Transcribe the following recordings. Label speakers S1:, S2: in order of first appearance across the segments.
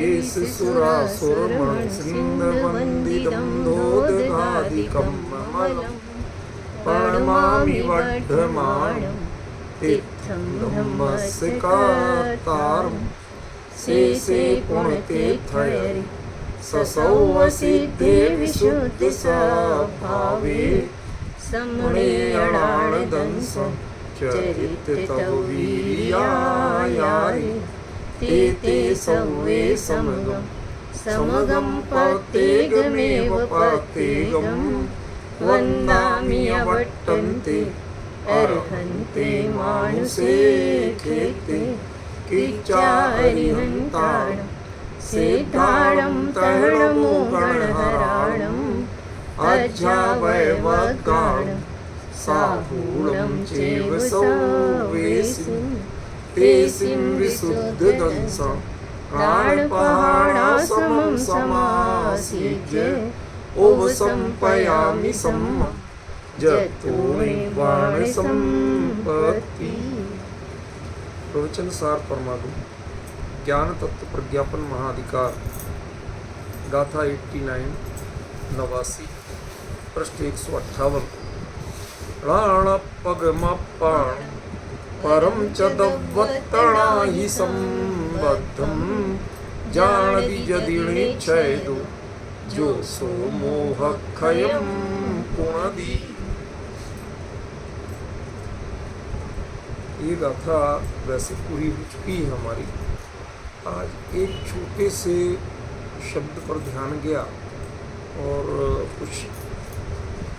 S1: एष सुरासुरमणसिन्धवन्दितं दोदगादिकं ममलं प्रणमामि वर्धमानं तीर्थं धम्मस्य कर्तारं शेषे पुण्यतीर्थहरि ससौवसिद्धे विशुद्धस्वभावे समणेयणानदंसं चरिततव वीर्यायारे ते सौवे समगं पतेगमेव पतेगं वन्दामि अवट्टन्ते अर्हन्ते मानुषे खेते किच्चारिहन्ताणं सिद्धाणं तरणमोगणहराणम् अज्जावैवगाणं साहूणं चैव सौवेसिं तेसिं विशुद्धदंसं प्राणपहाणासमं समासीज्य ओवसंपयामि सम्मं जतो निर्वाणसंपत्ति। प्रवचन सार परमागु ज्ञान तत्व प्रज्ञापन महाधिकार गाथा 89 89 पृष्ठ 158। प्राणपगमपाण परम च दव्वत्तणा हि संबद्धं जानति यदिणे छेदो जो सो मोहक्षयं पुनदि। ये गाथा वैसे पूरी हो चुकी है हमारी। आज एक छोटे से शब्द पर ध्यान गया और कुछ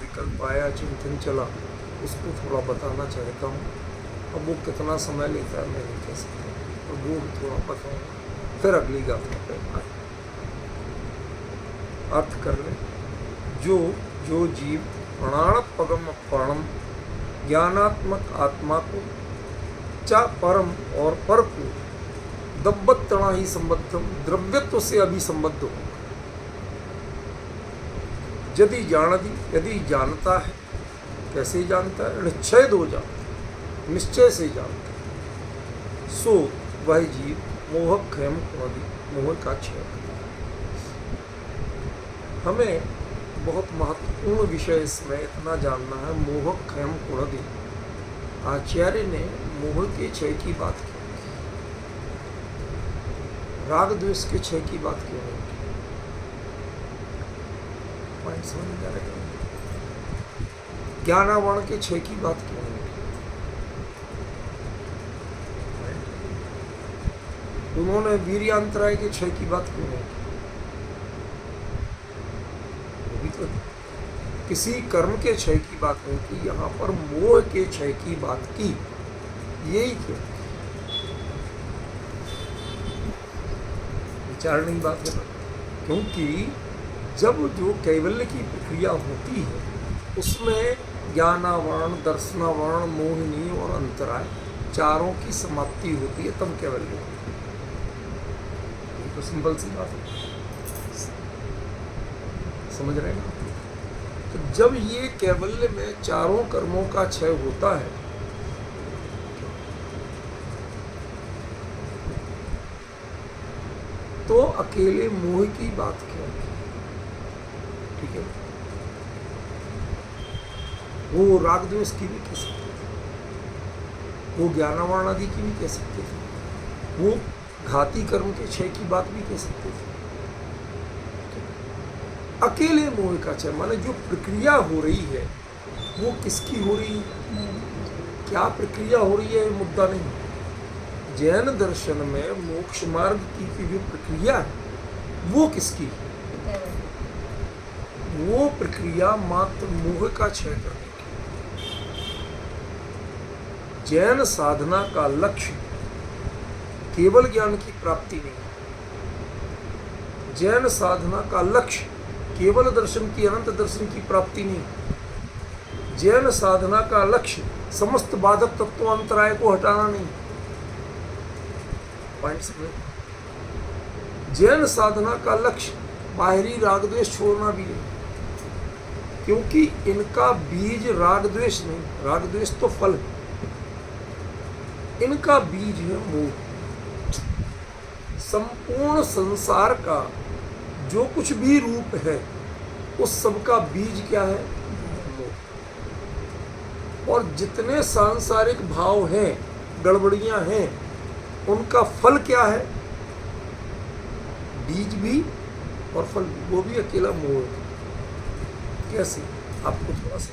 S1: विकल्प आया, चिंतन चला, उसको थोड़ा बताना चाहता हूँ। अब वो कितना समय लेता है मैं नहीं कह सकता, तो वो थोड़ा बताऊँगा, फिर अगली गाथा पे अर्थ कर ले। जो जीव प्राणपगम प्राणम ज्ञानात्मक आत्मा को चा परम और पर को दब्बत्तणा ही संबद्धम द्रव्यत्व से अभिसंबद्ध हो। यदि जानता है, कैसे जानता है? निश्चय दो जानता, निश्चय से जानता है। सो वह जीव मोहक्षयम पुनदि, मोह का क्षय। हमें बहुत महत्वपूर्ण विषय इसमें इतना जानना है। मोहक्षयम पुनदि, आचार्य ने मोह के क्षय की बात की, राग द्वेष के क्षय की बात क्यों नहीं की? पॉइंट समझ में आ रहा है? ज्ञानावरण के क्षय की बात क्यों नहीं की? उन्होंने वीर्यांतराय के क्षय की बात क्यों नहीं की? वो भी तो किसी कर्म के क्षय की बात नहीं की, यहाँ पर मोह के क्षय की बात की। यही क्यों? विचारणी बात है ना, क्योंकि जब जो कैवल्य की प्रक्रिया होती है उसमें ज्ञानावरण, दर्शनावरण, मोहिनी और अंतराय चारों की समाप्ति होती है, तब कैवल्य होती है। ये तो सिंपल सी बात है, समझ रहे हैं ना? तो जब ये कैवल्य में चारों कर्मों का क्षय होता है तो अकेले मोह की बात क्यों की? ठीक है, वो राग द्वेष की भी कह सकते थे, वो ज्ञानावरण आदि की भी कह सकते थे, वो घाती कर्म के क्षय की बात भी कह सकते थे। अकेले मोह का क्षय माने जो प्रक्रिया हो रही है वो किसकी हो रही है? क्या प्रक्रिया हो रही है मुद्दा नहीं। जैन दर्शन में मोक्ष मार्ग की जो प्रक्रिया है वो किसकी है? वो प्रक्रिया मात्र मोह का क्षय करने की। जैन साधना का लक्ष्य केवल ज्ञान की प्राप्ति नहीं, जैन साधना का लक्ष्य केवल दर्शन की, अनंत दर्शन की प्राप्ति नहीं। जैन साधना का लक्ष्य समस्त बाधक तत्वांतराय को हटाना नहीं। पॉइंट समझ? जैन साधना का लक्ष्य बाहरी राग द्वेष छोड़ना भी नहीं, क्योंकि इनका बीज राग द्वेष नहीं, राग द्वेष तो फल है, इनका बीज है मोह। संपूर्ण संसार का जो कुछ भी रूप है उस सब का बीज क्या है? मोह। और जितने सांसारिक भाव हैं, गड़बड़ियां हैं, उनका फल क्या है? बीज भी और फल भी, वो भी अकेला मोह है। कैसे? आपको थोड़ा सा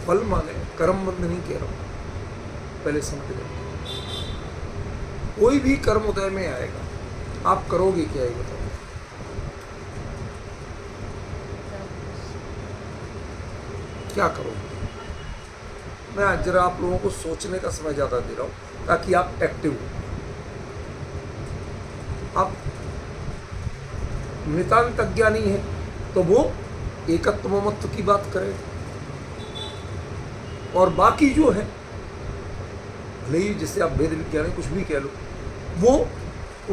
S1: फल माने, कर्म बंध नहीं कह रहा हूं, पहले समझ लो। कोई भी कर्म उदय में आएगा, आप करोगे क्या ये बताओ? क्या करोगे? मैं आज जरा आप लोगों को सोचने का समय ज्यादा दे रहा हूं ताकि आप एक्टिव हो। आप नितांत अज्ञानी है तो वो एकत्व ममत्व की बात करे, और बाकी जो है भले ही जिससे आप वेद विज्ञानी कुछ भी कह लो, वो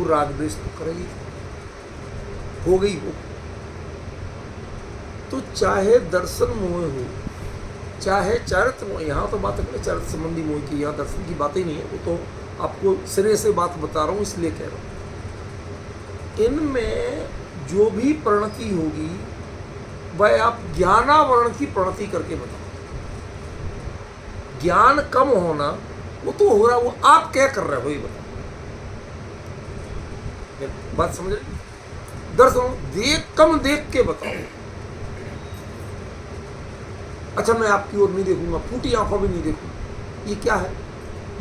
S1: राग द्वेष तो करेगी, हो गई वो। तो चाहे दर्शन मोह हो, चाहे चरित्र मोह, यहाँ तो बात है चरित्र संबंधी मोह की, यहाँ दर्शन की बात ही नहीं है, वो तो आपको सिरे से बात बता रहा हूँ इसलिए कह रहा हूँ। इनमें जो भी प्रणति होगी वह आप ज्ञानावरण की प्रणति करके बताओ। ज्ञान कम होना वो तो हो रहा, वो आप क्या कर रहे हो ये बताओ। बात समझ रहे? दर्शन कम देख के बताओ। अच्छा मैं आपकी ओर नहीं देखूंगा, फूटी आंखों भी नहीं देखूंगा, ये क्या है?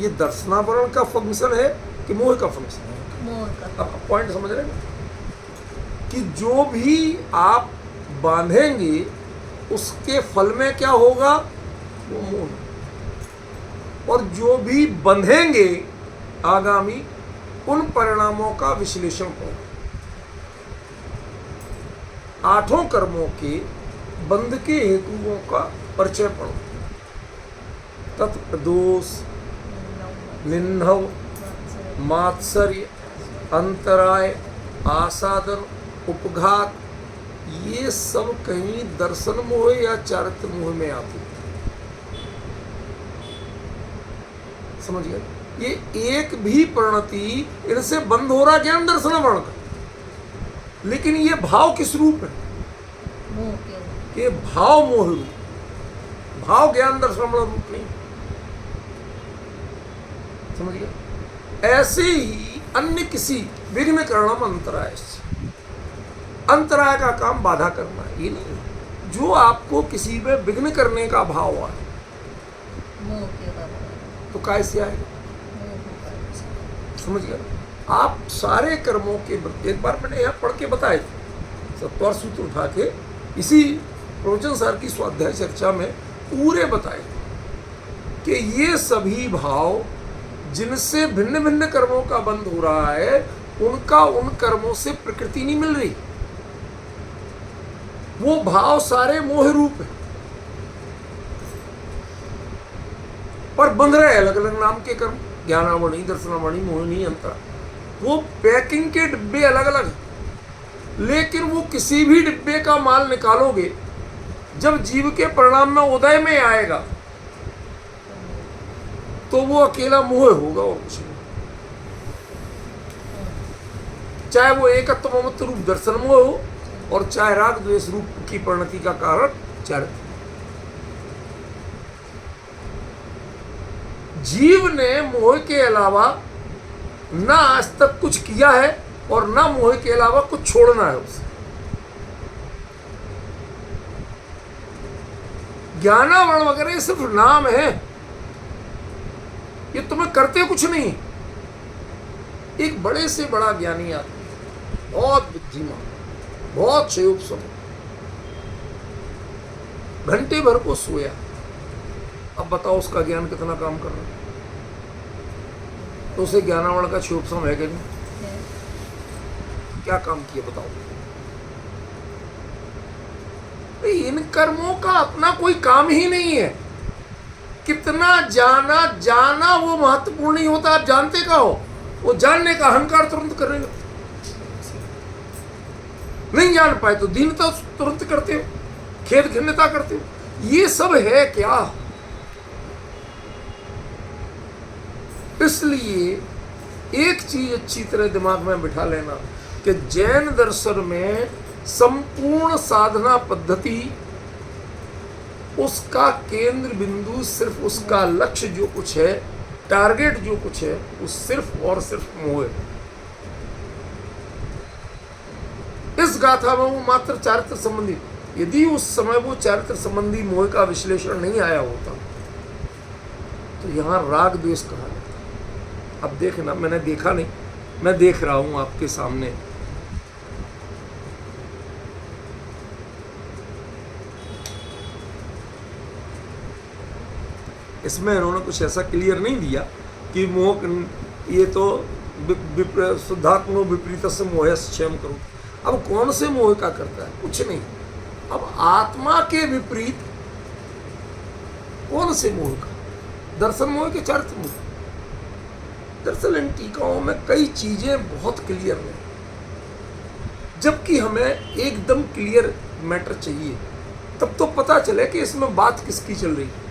S1: ये दर्शनावरण का फंक्शन है कि मोह का फंक्शन है? मोह का। अब पॉइंट समझ रहे हैं कि जो भी आप बांधेंगे उसके फल में क्या होगा? वो मोह। और जो भी बंधेंगे आगामी उन परिणामों का विश्लेषण करो। 8 कर्मों के बंध के हेतुओं का परिचय पढ़ो। तत्प्रदोष, निन्नव, मात्सर्य, अंतराय, आसादन, उपघात, ये सब कहीं दर्शन मोह या चारित्र मोह में आते। समझ गए? ये एक भी प्रणति इनसे बंद हो रहा ज्ञान दर्शनावरण का, लेकिन ये भाव किस रूप है? ये भाव मोह रूप, भाव ज्ञान दर्शनावरण रूप नहीं। समझ गए? ऐसे ही अन्य किसी विघ्न करणम अंतराय, अंतराय का काम बाधा करना, ये नहीं। जो आपको किसी में विघ्न करने का भाव आए तो कैसे आएगा? समझ गया? आप सारे कर्मों के, एक बार मैंने यहाँ पढ़ के बताए थे, 70 सूत्र उठा के इसी प्रवचन सार की स्वाध्याय चर्चा में पूरे बताए कि ये सभी भाव जिनसे भिन्न भिन्न कर्मों का बंध हो रहा है, उनका उन कर्मों से प्रकृति नहीं मिल रही। वो भाव सारे मोह रूप है, पर बंध रहे अलग अलग नाम के कर्म, ज्ञानावणी, दर्शनावणी, मोहिनी, अंतरा। वो पैकिंग के डिब्बे अलग अलग, लेकिन वो किसी भी डिब्बे का माल निकालोगे, जब जीव के परिणाम में उदय में आएगा तो वो अकेला मोह होगा और कुछ नहीं। चाहे वो एकत्व ममत्व रूप दर्शन मोह हो, और चाहे राग द्वेष रूप की परिणति का कारण चारित्र। जीव ने मोह के अलावा ना आज तक कुछ किया है और ना मोह के अलावा कुछ छोड़ना है उसे। ज्ञानावरण वगैरह ये सिर्फ नाम है, ये तुम्हें करते कुछ नहीं। एक बड़े से बड़ा ज्ञानी आदमी, बहुत बुद्धिमान, बहुत संयोग समय, घंटे भर को सोया, अब बताओ उसका ज्ञान कितना काम कर रहा है? तो उसे ज्ञानावरण का क्षोभसम है कि नहीं? क्या काम किया बताओ? इन कर्मों का अपना कोई काम ही नहीं है। कितना जाना वो महत्वपूर्ण नहीं होता। आप जानते का हो, वो जानने का अहंकार तुरंत करेगा। नहीं जान पाए तो दीनता तुरंत करते हो, खेद खिन्नता करते हो। ये सब है क्या? इसलिए एक चीज अच्छी तरह दिमाग में बिठा लेना कि जैन दर्शन में संपूर्ण साधना पद्धति, उसका केंद्र बिंदु, सिर्फ उसका लक्ष्य जो कुछ है, टारगेट जो कुछ है, वो सिर्फ और सिर्फ मोह है। इस गाथा में वो मात्र चारित्र संबंधी, यदि उस समय वो चारित्र संबंधी मोह का विश्लेषण नहीं आया होता तो यहां राग द्वेष कहा जाता। अब देखना, मैंने देखा नहीं, मैं देख रहा हूं आपके सामने। इसमें इन्होंने कुछ ऐसा क्लियर नहीं दिया कि मोह, ये तो शुद्धात्मो विपरीत से मोह क्षम करो। अब कौन से मोह का करता है? कुछ नहीं। अब आत्मा के विपरीत कौन से मोह का? दर्शन मोह के चारित्र मोह? दरअसल इन टीकाओं में कई चीजें बहुत क्लियर हैं, जबकि हमें एकदम क्लियर मैटर चाहिए, तब तो पता चले कि इसमें बात किसकी चल रही है।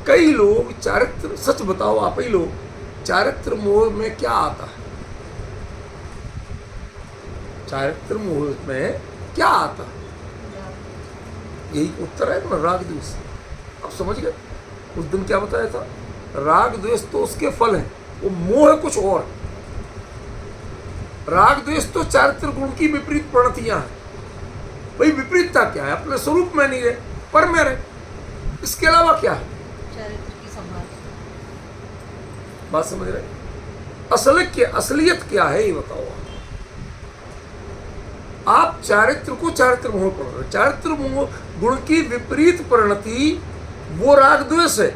S1: कई लोग चारित्र, सच बताओ आप ही लोग, चारित्र मोह में क्या आता है? चारित्र मोह में क्या आता है? यही उत्तर है ना, राग द्वेष। अब समझ गए? उस दिन क्या बताया था? राग द्वेष तो उसके फल हैं, वो मोह कुछ और। राग द्वेष तो चारित्र गुण की विपरीत प्रणतियां हैं। भाई विपरीतता क्या है? अपने स्वरूप में नहीं रहे, पर में रहे, इसके अलावा क्या है?
S2: चारित्र की संभाल।
S1: बात समझ रहे? असलियत क्या है ये बताओ। आप चारित्र को चारित्र मोह पढ़ रहे हो। चारित्र मोह गुण की विपरीत परिणति वो राग द्वेष है,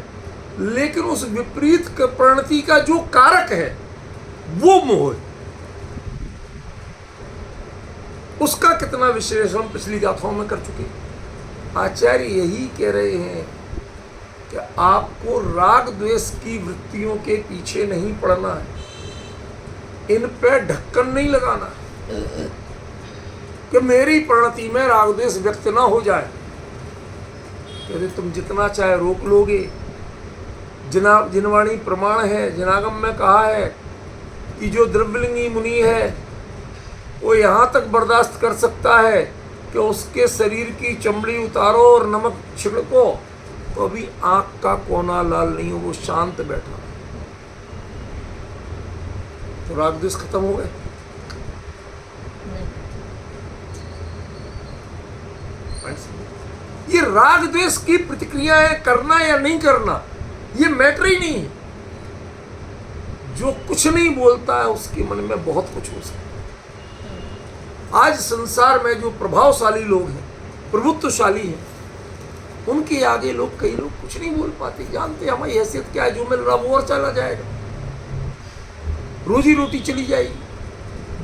S1: लेकिन उस विपरीत परिणति का जो कारक है वो मोह है। उसका कितना विश्लेषण पिछली गाथाओं में कर चुके। आचार्य यही कह रहे हैं कि आपको राग द्वेष की वृत्तियों के पीछे नहीं पड़ना है, इन पे ढक्कन नहीं लगाना है कि मेरी परिणति में राग द्वेष व्यक्त ना हो जाए। कहते तुम जितना चाहे रोक लोगे। जिनवाणी प्रमाण है, जिनागम में कहा है कि जो द्रव्यलिंगी मुनि है वो यहाँ तक बर्दाश्त कर सकता है कि उसके शरीर की चमड़ी उतारो और नमक छिड़को तो अभी आंख का कोना लाल नहीं हो, वो शांत बैठा। तो राग द्वेष खत्म हो गए? ये राग द्वेष की प्रतिक्रियाएं करना या नहीं करना ये मैटर ही नहीं है। जो कुछ नहीं बोलता है उसके मन में बहुत कुछ हो सकता है। आज संसार में जो प्रभावशाली लोग हैं, प्रभुत्वशाली हैं, उनके आगे लोग, कई लोग कुछ नहीं बोल पाते। जानते हमारी हैसियत क्या है, जो मिल रहा वो और चला जाएगा, रोजी रोटी चली जाएगी,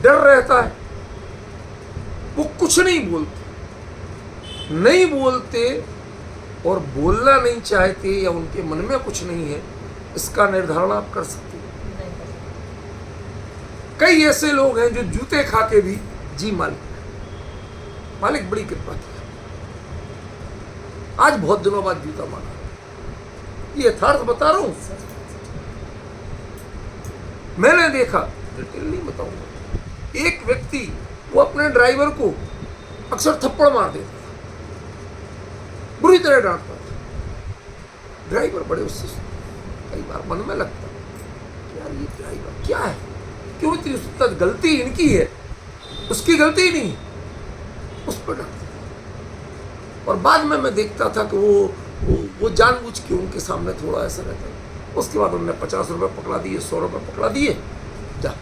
S1: डर रहता है, वो कुछ नहीं बोलते। नहीं बोलते और बोलना नहीं चाहते या उनके मन में कुछ नहीं है, इसका निर्धारण आप कर सकते हैं। कई ऐसे लोग हैं जो जूते खा के भी जी मालिक बड़ी कृपा की, आज बहुत दिनों बाद जूता मांगा। ये यथार्थ बता रहा हूं, मैंने देखा, डिटेल नहीं बताऊंगा। एक व्यक्ति वो अपने ड्राइवर को अक्सर थप्पड़ मार देता, बुरी तरह डांटता था। ड्राइवर बड़े उससे कई बार मन में लगता यार ये ड्राइवर क्या है, क्यों इतनी तक गलती इनकी है, उसकी गलती ही नहीं, उस पर डांटता था। और बाद में मैं देखता था कि वो जानबूझ के उनके सामने थोड़ा ऐसा रहता है। उसके बाद उन्होंने 50 रुपये पकड़ा दिए, 100 रुपये पकड़ा दिए, जा।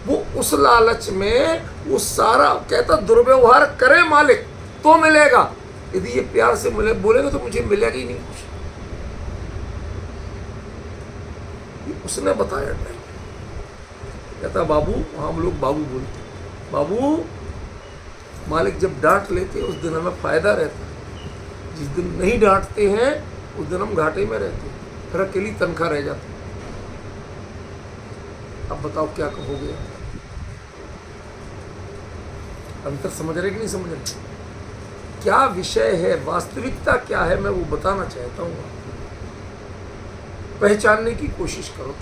S1: वो उस लालच में वो सारा कहता दुर्व्यवहार करे मालिक तो मिलेगा, यदि ये प्यार से मिले बोलेगा तो मुझे मिलेगा ही नहीं कुछ। उसने बताया ड्राइवर, कहता बाबू, हम लोग बाबू बोलते, बाबू मालिक जब डांट लेते उस दिन हमें फायदा रहता है, जिस दिन नहीं डांटते हैं उस दिन हम घाटे में रहते हैं, फिर अकेली तनख्वाह रह जाती। अब बताओ क्या कहोगे? अंतर समझ रहे कि नहीं समझ रहे? क्या विषय है, वास्तविकता क्या है, मैं वो बताना चाहता हूँ। पहचानने की कोशिश करो।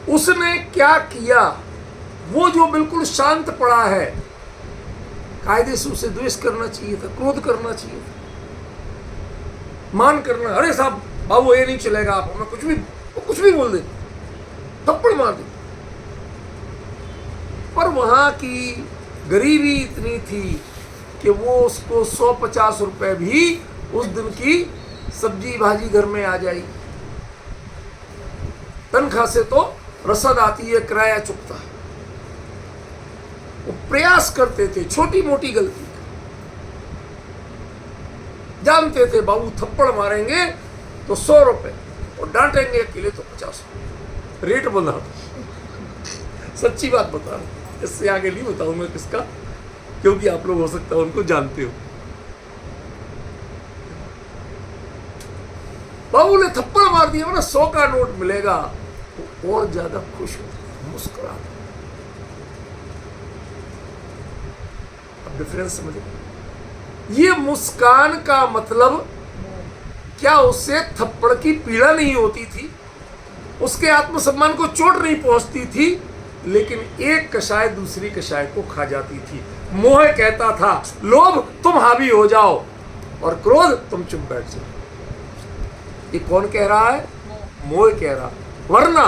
S1: उसने क्या किया? वो जो बिल्कुल शांत पड़ा है, कायदे से उसे द्वेष करना चाहिए था, क्रोध करना चाहिए था, मान करना, अरे साहब बाबू ये नहीं चलेगा, आप हमें कुछ भी बोल दे, थप्पड़ मार दे। पर वहां की गरीबी इतनी थी कि वो उसको 150 रुपए भी उस दिन की सब्जी भाजी घर में आ जाएगी। तनख्वाह से तो रसद आती है, किराया चुकता है। वो प्रयास करते थे छोटी मोटी गलती, जानते थे बाबू थप्पड़ मारेंगे तो 100 रुपए और डांटेंगे अकेले तो 50 रुपए। रेट बना दो, सच्ची बात बता रहा हूं, इससे आगे नहीं बताऊंगा किसका, क्योंकि आप लोग हो सकता है उनको जानते हो। बाबू ने थप्पड़ मार दिया, ना 100 का नोट मिलेगा तो और ज्यादा खुश हो, मुस्कुरा। अब डिफरेंस समझे? ये मुस्कान का मतलब क्या उससे थप्पड़ की पीड़ा नहीं होती थी, उसके आत्मसम्मान को चोट नहीं पहुंचती थी, लेकिन एक कषाय दूसरी कषाय को खा जाती थी। मोह कहता था लोभ तुम हावी हो जाओ और क्रोध तुम चुप बैठ जाओ। ये कौन कह रहा है? मोह कह रहा। वरना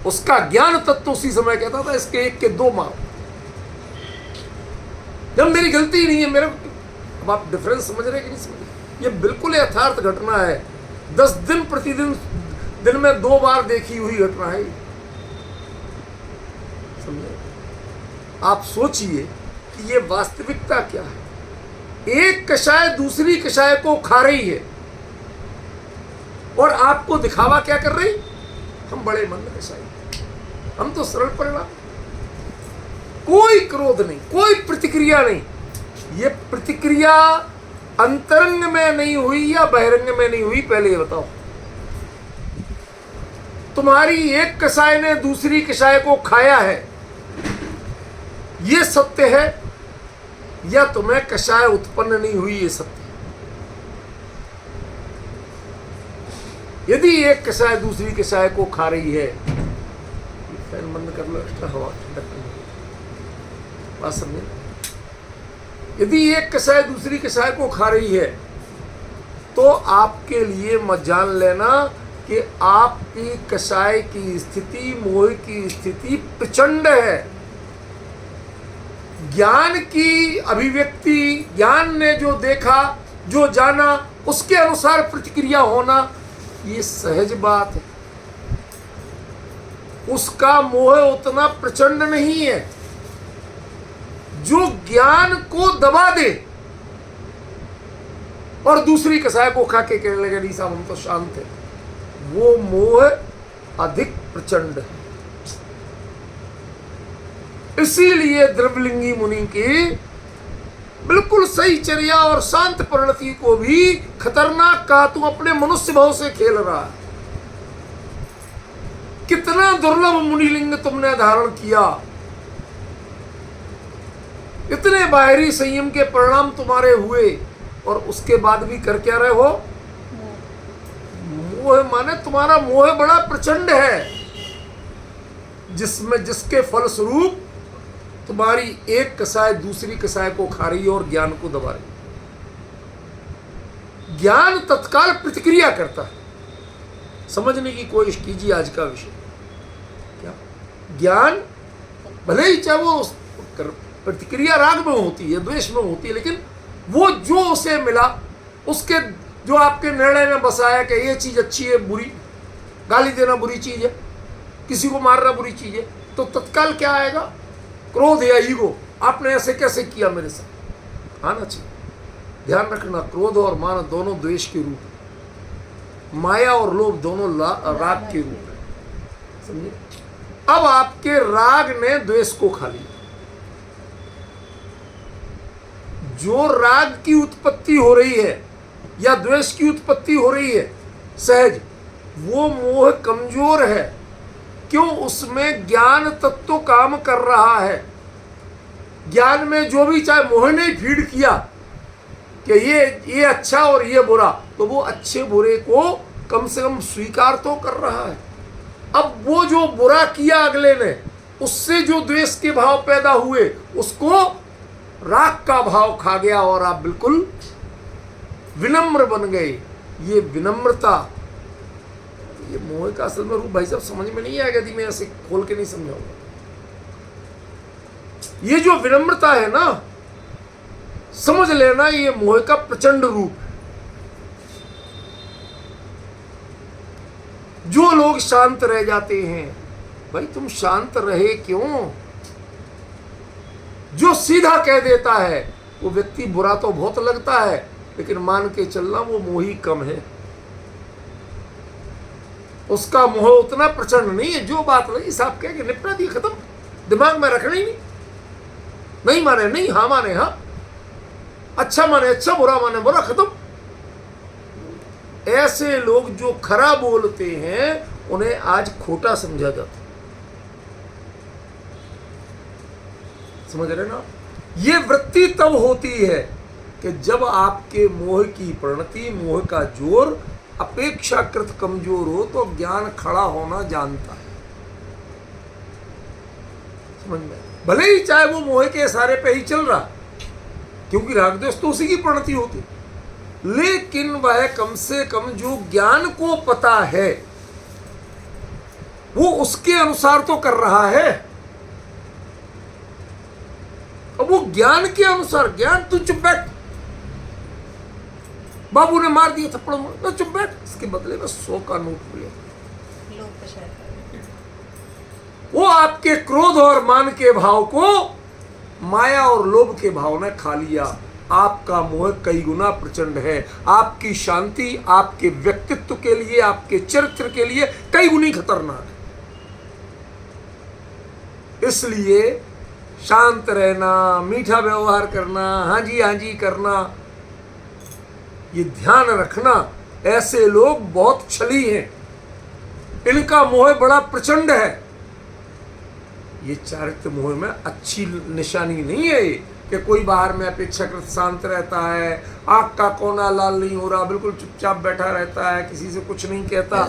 S1: उसका ज्ञान तत्व उसी समय कहता था इसके एक के दो मारो, जब मेरी गलती नहीं है मेरे। अब आप डिफरेंस समझ रहे कि नहीं समझ रहे? ये बिल्कुल यथार्थ घटना है, 10 दिन प्रतिदिन दिन में 2 बार देखी हुई घटना है। समझे? आप सोचिए कि ये वास्तविकता क्या है। एक कषाय दूसरी कषाय को खा रही है और आपको दिखावा क्या कर रही? हम बड़े मंद कषाय, हम तो सरल परिणाम, कोई क्रोध नहीं, कोई प्रतिक्रिया नहीं। ये प्रतिक्रिया अंतरंग में नहीं हुई या बहिरंग में नहीं हुई, पहले ये बताओ। तुम्हारी एक कषाय ने दूसरी कषाय को खाया है, ये सत्य है, या तुम्हें कषाय उत्पन्न नहीं हुई, ये सत्य। यदि एक कषाय दूसरी कषाय को खा रही है, फैन बंद कर लो, एक्स्ट्रा हवा ठंडक बात समझे। यदि एक कषाय दूसरी कषाय को खा रही है तो आपके लिए मत जान लेना कि आपकी कषाय की स्थिति, मोह की स्थिति प्रचंड है। ज्ञान की अभिव्यक्ति, ज्ञान ने जो देखा जो जाना उसके अनुसार प्रतिक्रिया होना, ये सहज बात है। उसका मोह उतना प्रचंड नहीं है। जो ज्ञान को दबा दे और दूसरी कषाय को खा के कहने लगे नहीं साहब हम तो शांत है, वो मोह अधिक प्रचंड है। इसीलिए द्रव्यलिंगी मुनि की बिल्कुल सही चर्या और शांत परिणति को भी खतरनाक कहा। तू अपने मनुष्य भाव से खेल रहा है। कितना दुर्लभ मुनिलिंग तुमने धारण किया, इतने बाहरी संयम के परिणाम तुम्हारे हुए, और उसके बाद भी कर क्या रहे हो? मोह माने तुम्हारा मोह बड़ा प्रचंड है, जिसके फलस्वरूप तुम्हारी एक कषाय दूसरी कषाय को खा रही है और ज्ञान को दबा रही है। ज्ञान तत्काल प्रतिक्रिया करता है। समझने की कोशिश कीजिए आज का विषय क्या। ज्ञान भले ही चाहे वो प्रतिक्रिया राग में होती है, द्वेष में होती है, लेकिन वो जो उसे मिला, उसके जो आपके निर्णय में बसाया कि ये चीज अच्छी है, बुरी, गाली देना बुरी चीज है, किसी को मारना बुरी चीज है, तो तत्काल क्या आएगा? क्रोध या ईगो। आपने ऐसे कैसे किया मेरे साथ, आना चाहिए। ध्यान रखना, क्रोध और मान दोनों द्वेष के रूप है, माया और लोभ दोनों राग के रूप है। समझिए? अब आपके राग ने द्वेष को खा लिया। जो राग की उत्पत्ति हो रही है या द्वेष की उत्पत्ति हो रही है सहज, वो मोह कमजोर है। क्यों? उसमें ज्ञान तत्व काम कर रहा है। ज्ञान में जो भी, चाहे मोह ने फीड किया कि ये अच्छा और ये बुरा, तो वो अच्छे बुरे को कम से कम स्वीकार तो कर रहा है। अब वो जो बुरा किया अगले ने, उससे जो द्वेष के भाव पैदा हुए, उसको राग का भाव खा गया और आप बिल्कुल विनम्र बन गए। ये विनम्रता, ये मोह का असल में रूप भाई साहब समझ में नहीं आएगा यदि मैं ऐसे खोल के नहीं समझाऊंगा। ये जो विनम्रता है ना, समझ लेना ये मोह का प्रचंड रूप है। जो लोग शांत रह जाते हैं, भाई तुम शांत रहे क्यों? जो सीधा कह देता है वो व्यक्ति बुरा तो बहुत लगता है, लेकिन मान के चलना वो मोही कम है, उसका मोह उतना प्रचंड नहीं है। जो बात लगी साहब कह के निपटा दी, खत्म, दिमाग में रखना ही नहीं माने नहीं, हाँ माने हाँ, अच्छा माने अच्छा, बुरा माने बुरा, खत्म। ऐसे लोग जो खरा बोलते हैं उन्हें आज खोटा समझा जाता है। समझ रहे ना? ये वृत्ति तब होती है कि जब आपके मोह की परिणति, मोह का जोर अपेक्षाकृत कमजोर हो, तो ज्ञान खड़ा होना जानता है। समझ में? भले ही चाहे वो मोह के इशारे पे ही चल रहा, क्योंकि राग द्वेष तो उसी की परिणति होती, लेकिन वह कम से कम जो ज्ञान को पता है वो उसके अनुसार तो कर रहा है। अब वो ज्ञान के अनुसार, ज्ञान तू चुप बैठ, बाबू ने मार दिया थप्पड़, तो चुप बैठ, इसके बदले में 100 का नोट मिले। वो आपके क्रोध और मान के भाव को माया और लोभ के भाव ने खा लिया। आपका मोह कई गुना प्रचंड है। आपकी शांति आपके व्यक्तित्व के लिए, आपके चरित्र के लिए कई गुनी खतरनाक है। इसलिए शांत रहना, मीठा व्यवहार करना, हाँ जी करना, ये ध्यान रखना। ऐसे लोग बहुत छली हैं, इनका मोह बड़ा प्रचंड है। ये चारित्र मोह में अच्छी निशानी नहीं है कि कोई बाहर में अपेक्षाकृत शांत रहता है, आंख का कोना लाल नहीं हो रहा, बिल्कुल चुपचाप बैठा रहता है, किसी से कुछ नहीं कहता।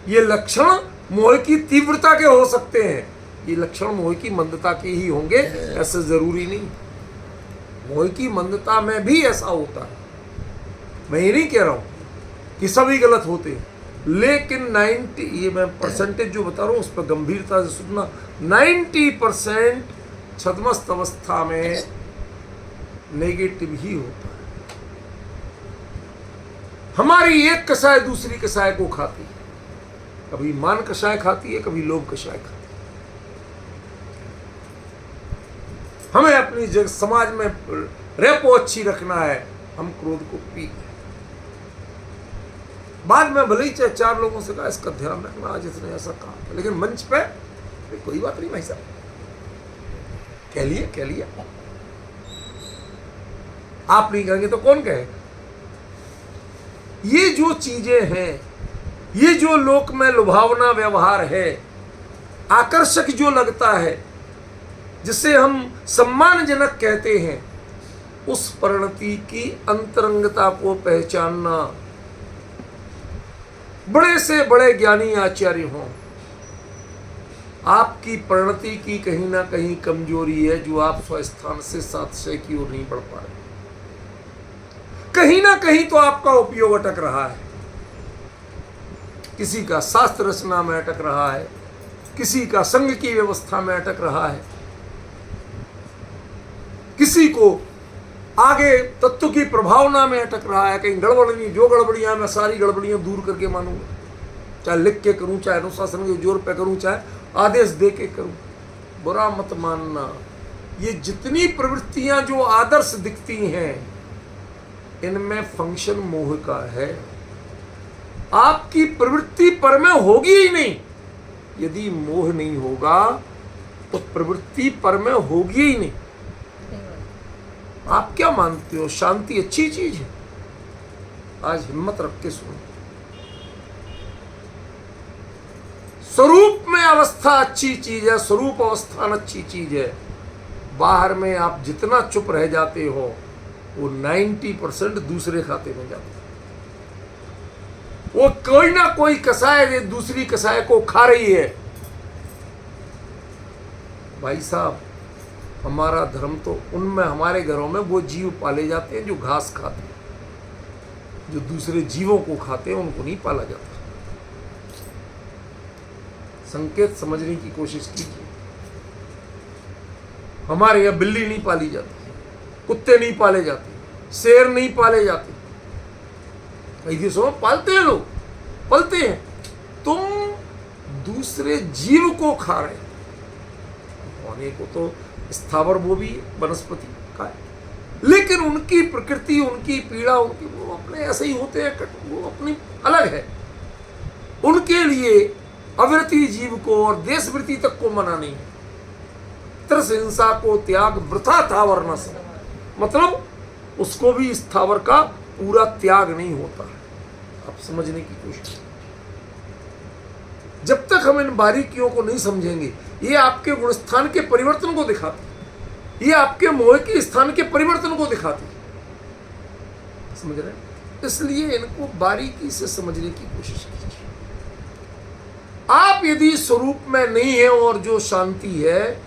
S1: ये लक्षण मोह की तीव्रता के हो सकते हैं, ये लक्षण मोह की मंदता के ही होंगे, ऐसा जरूरी नहीं। मोह की मंदता में भी ऐसा होता है, मैं ये नहीं कह रहा हूं कि सभी गलत होते हैं, लेकिन 90, ये मैं परसेंटेज जो बता रहा हूं उस पर गंभीरता से सुनना, 90% छद्मस्त अवस्था में नेगेटिव ही होता है। हमारी एक कषाय दूसरी कषाय को खाती है, कभी मान कषाय खाती है, कभी लोभ कषाय खाती है। हमें अपनी जगह समाज में रेपो अच्छी रखना है, हम क्रोध को पी, बाद में भले ही चाहे 4 लोगों से कहा इसका ध्यान रखना, आज इसने ऐसा कहा, लेकिन मंच पे कोई बात नहीं भाई साहब, कह लिया आप नहीं कहेंगे तो कौन कहे? ये जो चीजें हैं, ये जो लोक में लुभावना व्यवहार है, आकर्षक जो लगता है, जिसे हम सम्मानजनक कहते हैं, उस परिणति की अंतरंगता को पहचानना। बड़े से बड़े ज्ञानी आचार्य हों, आपकी परिणति की कहीं ना कहीं कमजोरी है जो आप स्वस्थान से 700 की ओर नहीं बढ़ पा रहे। कहीं ना कहीं तो आपका उपयोग अटक रहा है, किसी का शास्त्र रचना में अटक रहा है, किसी का संघ की व्यवस्था में अटक रहा है, किसी को आगे तत्व की प्रभावना में अटक रहा है। कहीं गड़बड़ नहीं, जो गड़बड़ियां मैं सारी गड़बड़ियां दूर करके मानूंगा, चाहे लिख के करूं, चाहे अनुशासन के जोर पे करूं, चाहे आदेश दे के करूं, बुरा मत मानना। ये जितनी प्रवृत्तियां जो आदर्श दिखती हैं, इनमें फंक्शन मोह का है। आपकी प्रवृत्ति पर में होगी ही नहीं। यदि मोह नहीं होगा तो प्रवृत्ति पर में होगी ही नहीं। आप क्या मानते हो, शांति अच्छी चीज है? आज हिम्मत रख के सुनो। स्वरूप में अवस्था अच्छी चीज है, स्वरूप अवस्थान अच्छी चीज है। बाहर में आप जितना चुप रह जाते हो वो 90% दूसरे खाते में जाता है। वो कोई ना कोई कसाय दूसरी कसाय को खा रही है। भाई साहब, हमारा धर्म तो उनमें, हमारे घरों में वो जीव पाले जाते हैं जो घास खाते हैं, जो दूसरे जीवों को खाते हैं उनको नहीं पाला जाता। संकेत समझने की कोशिश कीजिए। हमारे यहाँ बिल्ली नहीं पाली जाती, कुत्ते नहीं पाले जाते, शेर नहीं पाले जाते। ऐसे सो पालते हैं लोग, पलते हैं। तुम दूसरे जीव को खा रहे हो। होने को तो स्थावर वो भी वनस्पति का है, लेकिन उनकी प्रकृति, उनकी पीड़ा, उनकी वो अपने ऐसे ही होते हैं, वो अपनी अलग है। उनके लिए अवृति जीव को और देशवृत्ति तक को मना नहीं है। त्रस हिंसा को त्याग वृथा थावर न सम, मतलब उसको भी स्थावर का पूरा त्याग नहीं होता है। आप समझने की कोशिश। जब तक हम इन बारीकियों को नहीं समझेंगे, ये आपके गुणस्थान के परिवर्तन को दिखाती, ये आपके मोह के स्थान के परिवर्तन को दिखाती। समझ रहे हैं? इसलिए इनको बारीकी से समझने की कोशिश कीजिए। आप यदि स्वरूप में नहीं है और जो शांति है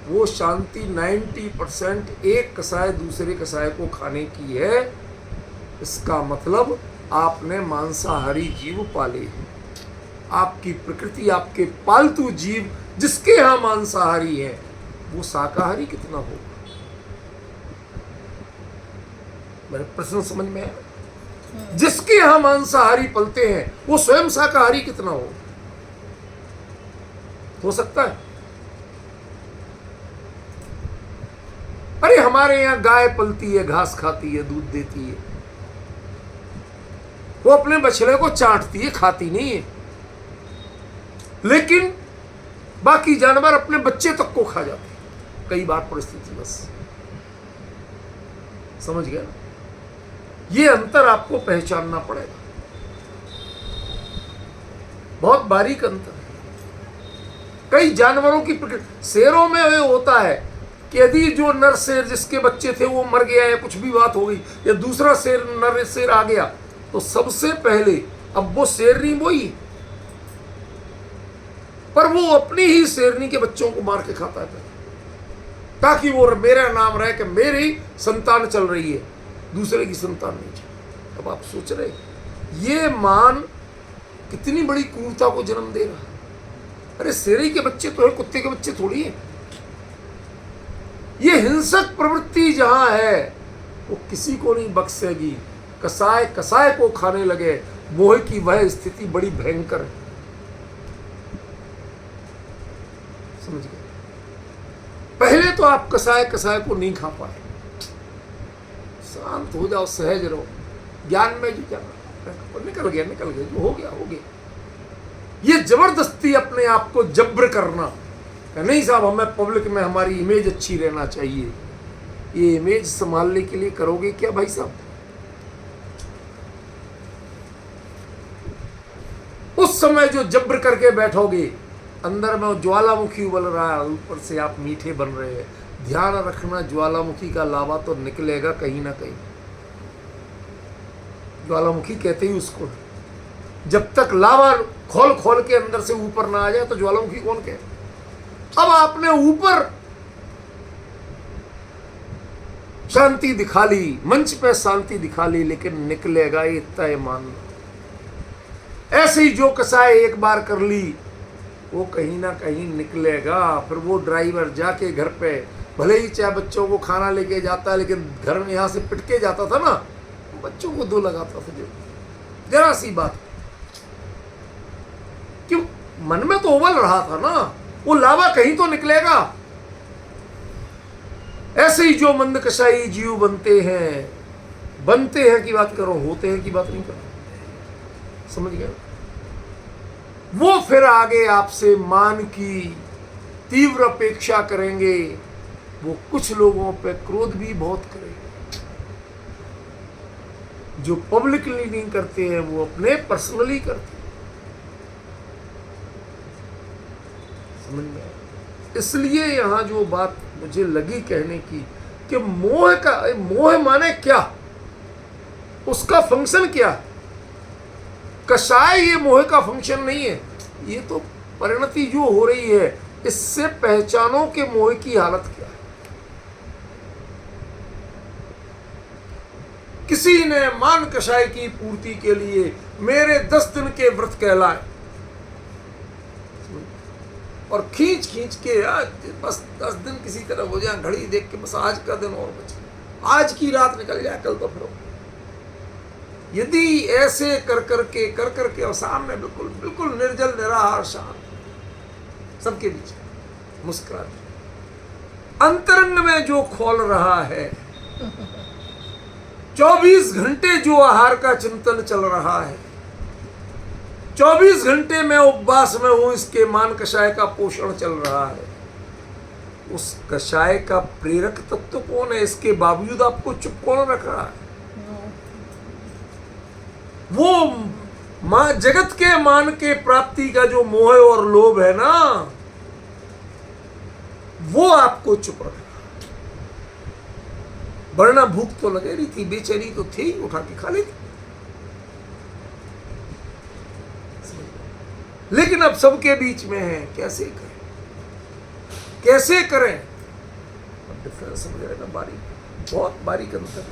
S1: वो शांति 90% एक कसाय दूसरे कसाय को खाने की है, इसका मतलब आपने मांसाहारी जीव पाले हैं। आपकी प्रकृति, आपके पालतू जीव जिसके यहां मांसाहारी है, वो शाकाहारी कितना होगा? मेरे प्रश्न समझ में आया? जिसके यहां मांसाहारी पलते हैं वो स्वयं शाकाहारी कितना हो सकता है? अरे हमारे यहां गाय पलती है, घास खाती है, दूध देती है, वो अपने बछड़े को चाटती है, खाती नहीं है। लेकिन बाकी जानवर अपने बच्चे तक को खा जाते हैं। कई बार परिस्थिति, बस समझ गया ना? ये अंतर आपको पहचानना पड़ेगा, बहुत बारीक अंतर है। कई जानवरों की प्रकृति, शेरों में ये होता है कि यदि जो नर शेर जिसके बच्चे थे वो मर गया या कुछ भी बात हो गई, या दूसरा शेर, नर शेर आ गया, तो सबसे पहले अब वो शेरनी वही, पर वो अपनी ही शेरनी के बच्चों को मार के खाता है, ताकि वो मेरा नाम रहे कि मेरी संतान चल रही है, दूसरे की संतान नहीं चल। अब आप सोच रहे ये मान कितनी बड़ी क्रूरता को जन्म दे रहा है। अरे शेरी के बच्चे तो है, कुत्ते के बच्चे थोड़ी है। ये हिंसक प्रवृत्ति जहां है वो किसी को नहीं बख्शेगी। कसाय कसाय को खाने लगे, मोह की वह स्थिति बड़ी भयंकर है। समझ गए? पहले तो आप कसाय कसाय को नहीं खा पाए। शांत हो जाओ, सहज रहो, ज्ञान में जो जाना निकल गया, जो हो गया हो गया। ये जबरदस्ती अपने आप को जब्र करना, नहीं साहब हमें पब्लिक में हमारी इमेज अच्छी रहना चाहिए, ये इमेज संभालने के लिए करोगे क्या भाई साहब? उस समय जो जब्र करके बैठोगे, अंदर में ज्वालामुखी उबल रहा है, ऊपर से आप मीठे बन रहे हैं। ध्यान रखना, ज्वालामुखी का लावा तो निकलेगा कहीं ना कहीं। ज्वालामुखी कहते ही उसको, जब तक लावा खोल खोल के अंदर से ऊपर ना आ जाए तो ज्वालामुखी कौन कहे? अब आपने ऊपर शांति दिखा ली, मंच पे शांति दिखा ली, लेकिन निकलेगा ये तय मानना। ऐसे ही जो कसाय एक बार कर ली वो कहीं ना कहीं निकलेगा। फिर वो ड्राइवर जाके घर पे भले ही चाहे बच्चों को खाना लेके जाता है, लेकिन घर में यहां से पिटके जाता था ना, बच्चों को दो लगाता था। जो जरा सी बात, क्यों? मन में तो उबल रहा था ना, वो लावा कहीं तो निकलेगा। ऐसे ही जो मंद कसाई जीव बनते हैं की बात करो, होते हैं की बात नहीं करो। समझ गए? वो फिर आगे आपसे मान की तीव्र अपेक्षा करेंगे। वो कुछ लोगों पे क्रोध भी बहुत करेंगे। जो पब्लिकली नहीं करते हैं वो अपने पर्सनली करते हैं। समझ में आया? इसलिए यहाँ जो बात मुझे लगी कहने की कि मोह माने क्या, उसका फंक्शन क्या। कषाय ये मोह का फंक्शन नहीं है, ये तो परिणति जो हो रही है, इससे पहचानो कि मोह की हालत क्या है। किसी ने मान कषाय की पूर्ति के लिए मेरे 10 दिन के व्रत कहलाए और खींच खींच के आज बस 10 दिन किसी तरह हो जाए, घड़ी देख के बस आज का दिन और बचे, आज की रात निकल जाए, कल तो फिर। यदि ऐसे कर करके और सामने बिल्कुल बिल्कुल निर्जल निराहार शांत सबके बीच मुस्कुरा, अंतरंग में जो खोल रहा है, 24 घंटे जो आहार का चिंतन चल रहा है, 24 घंटे में उपवास में हूं, इसके मान कषाय का पोषण चल रहा है, उस कषाय का प्रेरक तत्व कौन है? इसके बावजूद आपको चुप कौन रख रहा है? वो मां जगत के मान के प्राप्ति का जो मोह और लोभ है ना, वो आपको चुप रखा। वरना भूख तो लगे रही थी, बेचैनी तो थी, उठा के खा लेती। लेकिन अब सबके बीच में है, कैसे करें, कैसे करें? अब डिफरेंस समझ रहे ना, बारीक, बहुत बारीक अंतर,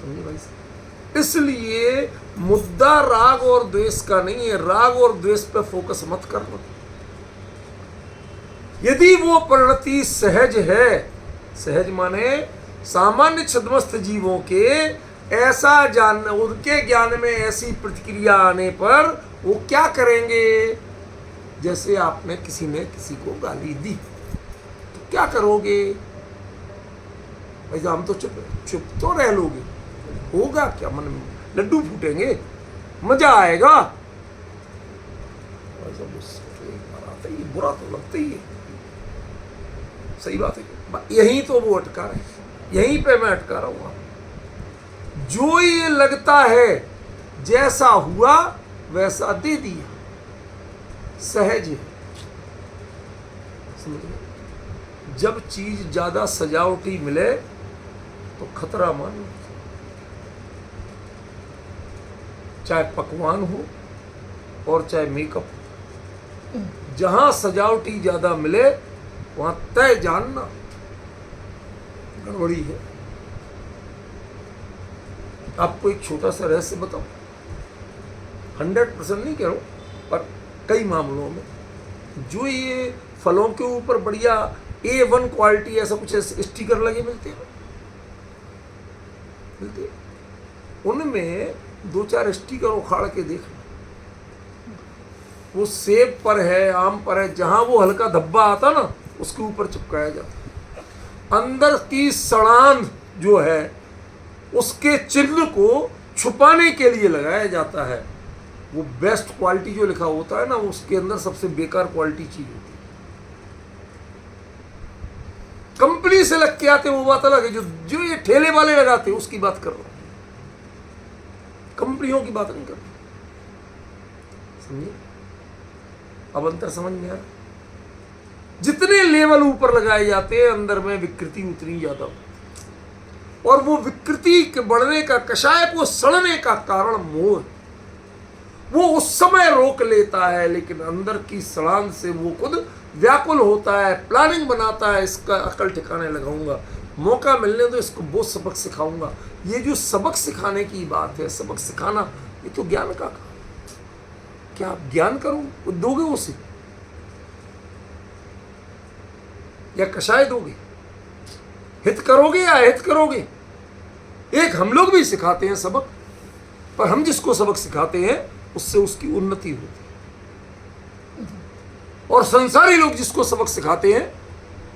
S1: समझे भाई? इसलिए मुद्दा राग और द्वेष का नहीं है, राग और द्वेष पे फोकस मत करना। यदि वो परिणति सहज है, सहज माने सामान्य छद्मस्थ जीवों के ऐसा जानना, उनके ज्ञान में ऐसी प्रतिक्रिया आने पर वो क्या करेंगे? जैसे आपने किसी ने किसी को गाली दी तो क्या करोगे? भाई हम तो चुप तो रह लोगे, होगा क्या? मन में लड्डू फूटेंगे, मजा आएगा। आता ही बुरा तो लगता ही है, सही बात है। यहीं तो वो अटका है, यहीं पे मैं अटका रहा हूं। जो ये लगता है जैसा हुआ वैसा दे दिया, सहज है, समझ लो। जब चीज ज्यादा सजावटी मिले तो खतरा मानो, चाहे पकवान हो और चाहे मेकअप, जहां सजावटी ज्यादा मिले वहां तय जानना गड़बड़ी है। आपको एक छोटा सा रहस्य बताऊं, 100% नहीं कह रहा हूं, पर कई मामलों में जो ये फलों के ऊपर बढ़िया A1 क्वालिटी ऐसा कुछ स्टिकर लगे मिलते हैं, उनमें 2-4 स्टिकर उखाड़ के देखना, वो सेब पर है, आम पर है, जहां वो हल्का धब्बा आता ना उसके ऊपर चिपकाया जाता है। अंदर की सड़ांध जो है उसके चिन्ह को छुपाने के लिए लगाया जाता है। वो बेस्ट क्वालिटी जो लिखा होता है ना, उसके अंदर सबसे बेकार क्वालिटी चीज होती है। कंपनी से लग के आते वो बात अलग है, जो ये ठेले वाले लगाते हैं उसकी बात कर रहा हूं, कंपनियों की बात नहीं कर रहा। समझिए, अब अंतर समझ में आ रहा? जितने लेवल ऊपर लगाए जाते हैं अंदर में विकृति उतनी ज्यादा होती है, और वो विकृति के बढ़ने का, कषाय को सड़ने का कारण मोह। वो उस समय रोक लेता है, लेकिन अंदर की सड़ांध से वो खुद व्याकुल होता है, प्लानिंग बनाता है, इसका अकल ठिकाने लगाऊंगा, मौका मिलने तो इसको बहुत सबक सिखाऊंगा। ये जो सबक सिखाने की बात है, सबक सिखाना, ये तो ज्ञान का काम। क्या आप ज्ञान करो दोगे उसे, या कषाय दोगे? हित करोगे या अहित करोगे? एक हम लोग भी सिखाते हैं सबक, पर हम जिसको सबक सिखाते हैं उससे उसकी उन्नति होती है, और संसारी लोग जिसको सबक सिखाते हैं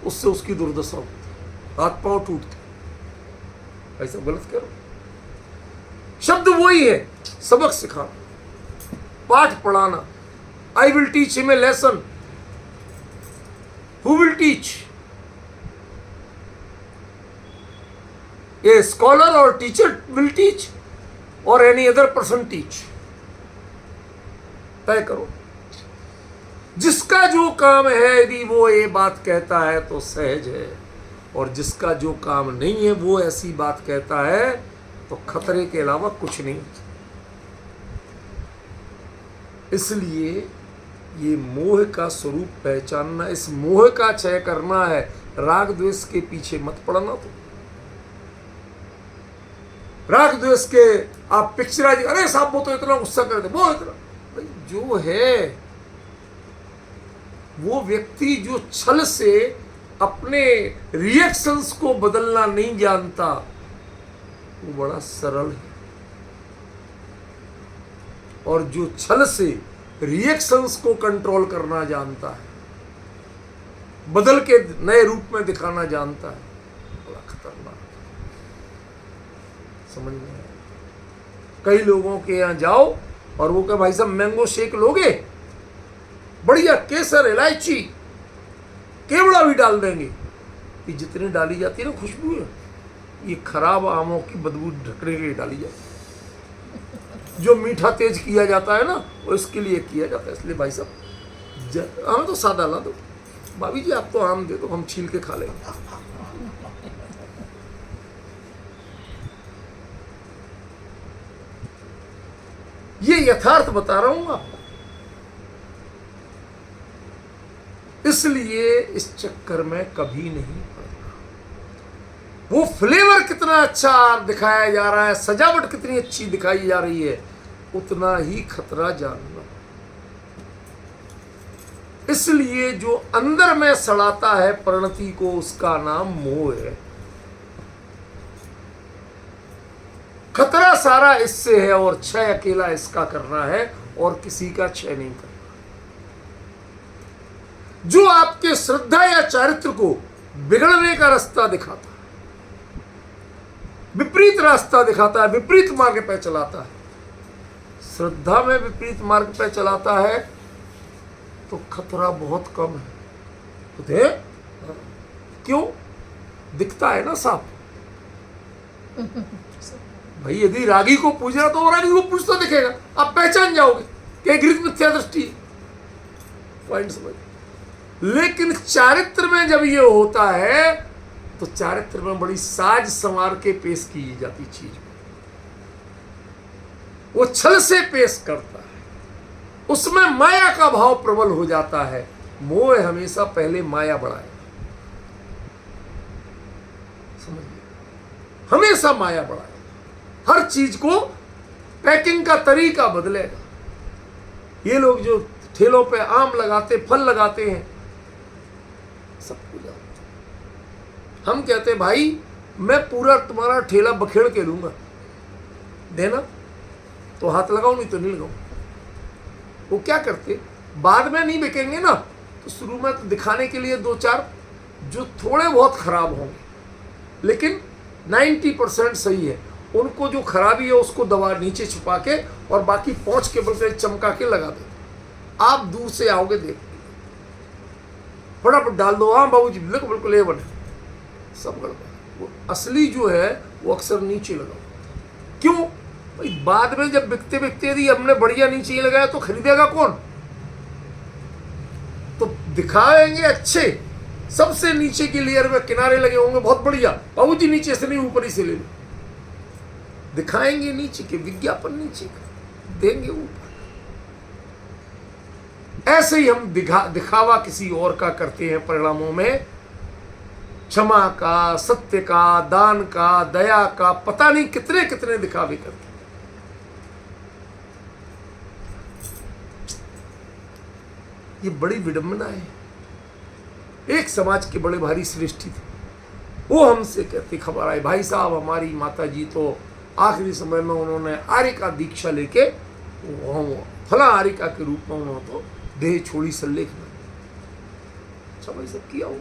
S1: उससे उसकी दुर्दशा होती है, हाथ पांव टूटते। ऐसा गलत करो। शब्द वही है, सबक सिखाना, पाठ पढ़ाना। I will teach him a lesson. Who will teach? A scholar और टीचर विल टीच, और एनी अदर पर्सन टीच? तय करो। जिसका जो काम है यदि वो ये बात कहता है तो सहज है, और जिसका जो काम नहीं है वो ऐसी बात कहता है तो खतरे के अलावा कुछ नहीं। इसलिए ये मोह का स्वरूप पहचानना, इस मोह का क्षय करना है। राग द्वेष के पीछे मत पड़ना। तो राग द्वेष के आप पिक्चराइज, अरे साहब वो तो इतना गुस्सा कर दे, वो इतना, भाई जो है वो व्यक्ति जो छल से अपने रिएक्शंस को बदलना नहीं जानता, वो बड़ा सरल है। और जो छल से रिएक्शंस को कंट्रोल करना जानता है, बदल के नए रूप में दिखाना जानता है, बड़ा खतरनाक। समझ में आया? कई लोगों के यहाँ जाओ और वो कहे भाई साहब मैंगो शेक लोगे, बढ़िया केसर इलायची केवड़ा भी डाल देंगे। ये जितनी डाली जाती है ना खुशबू है, ये खराब आमों की बदबू ढकने के लिए डाली जाती है। जो मीठा तेज किया जाता है ना, वो इसके लिए किया जाता है। इसलिए भाई साहब हमें तो सादा ला दो, भाभी जी आप तो आम दे दो, हम छील के खा लेंगे। ये यथार्थ बता रहा हूं आपको। इसलिए इस चक्कर में कभी नहीं पड़ना। वो फ्लेवर कितना अच्छा दिखाया जा रहा है, सजावट कितनी अच्छी दिखाई जा रही है, उतना ही खतरा जानना। इसलिए जो अंदर में सड़ाता है परिणति को, उसका नाम मोह है। खतरा सारा इससे है, और क्षय अकेला इसका करना है, और किसी का क्षय नहीं करना। जो आपके श्रद्धा या चारित्र को बिगड़ने का रास्ता दिखाता है, विपरीत रास्ता दिखाता है, विपरीत मार्ग पे चलाता है, श्रद्धा में विपरीत मार्ग पे चलाता है, तो खतरा बहुत कम है। तो क्यों? दिखता है ना साफ। भाई यदि रागी को पूज रहा तो वो रागी को पूजता दिखेगा, आप पहचान जाओगे कि गृह मिथ्या दृष्टि है। पॉइंट समझ। लेकिन चारित्र में जब ये होता है तो चारित्र में बड़ी साज संवार के पेश की जाती चीज, वो छल से पेश करता है, उसमें माया का भाव प्रबल हो जाता है। मोह हमेशा पहले माया बढ़ाएगा, समझिए, हमेशा माया बढ़ाएगा, हर चीज को पैकिंग का तरीका बदलेगा। ये लोग जो ठेलों पे आम लगाते, फल लगाते हैं, सब कुछ हम कहते हैं भाई मैं पूरा तुम्हारा ठेला बखेड़ के लूंगा, देना तो हाथ लगाओ, नहीं तो नहीं लगाओ। वो क्या करते, बाद में नहीं बिकेंगे ना, तो शुरू में तो दिखाने के लिए दो चार जो थोड़े बहुत खराब होंगे, लेकिन 90% सही है, उनको जो खराबी है उसको दवा नीचे छुपा के और बाकी पहुंच के बल्कि चमका के लगा दे। आप दूर से आओगे देख फटाफट डाल दो, हाँ बाबूजी बिल्कुल बिल्कुल ये बने, सब गड़बड़। वो असली जो है वो अक्सर नीचे लगाओ। क्यों भाई? बाद में जब बिकते बिकते यदि हमने बढ़िया नीचे लगाया तो खरीदेगा कौन? तो दिखाएंगे अच्छे, सबसे नीचे की लेयर में किनारे लगे होंगे बहुत बढ़िया, बाबूजी नीचे से नहीं ऊपर ही से ले लो। दिखाएंगे नीचे के, विज्ञापन नीचे का देंगे ऊपर। ऐसे ही हम दिखावा किसी और का करते हैं, परिणामों में क्षमा का, सत्य का, दान का, दया का, पता नहीं कितने कितने दिखावे करते हैं। ये बड़ी विडंबना है। एक समाज के बड़े भारी श्रेष्ठी थे, वो हमसे कहते, खबर आई भाई साहब हमारी माता जी तो आखिरी समय में उन्होंने आर्य का दीक्षा लेके फला आर्य का के रूप में उन्होंने तो देह छोड़ी सल्लेख में। अच्छा भाई सब किया हुआ,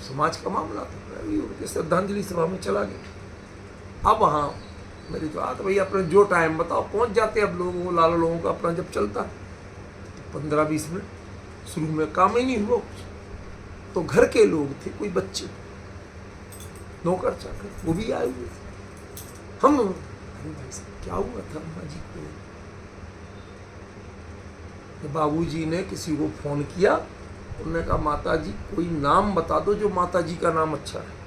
S1: समाज का मामला था, मैं भी उनके श्रद्धांजलि सभा में चला गया। अब हाँ मेरी तो आत भाई अपने जो टाइम बताओ पहुंच जाते। अब लोगों को, लाला लोगों का अपना जब चलता 15-20 मिनट, शुरू में काम ही नहीं हुआ कुछ, तो घर के लोग थे, कोई बच्चे, नौकर चाकर, वो भी आए हुए थे। हम, अरे भाई साहब क्या हुआ था अम्मा जी को? बाबूजी ने किसी को फ़ोन किया, उन्होंने कहा माता जी कोई नाम बता दो जो माता जी का नाम अच्छा है।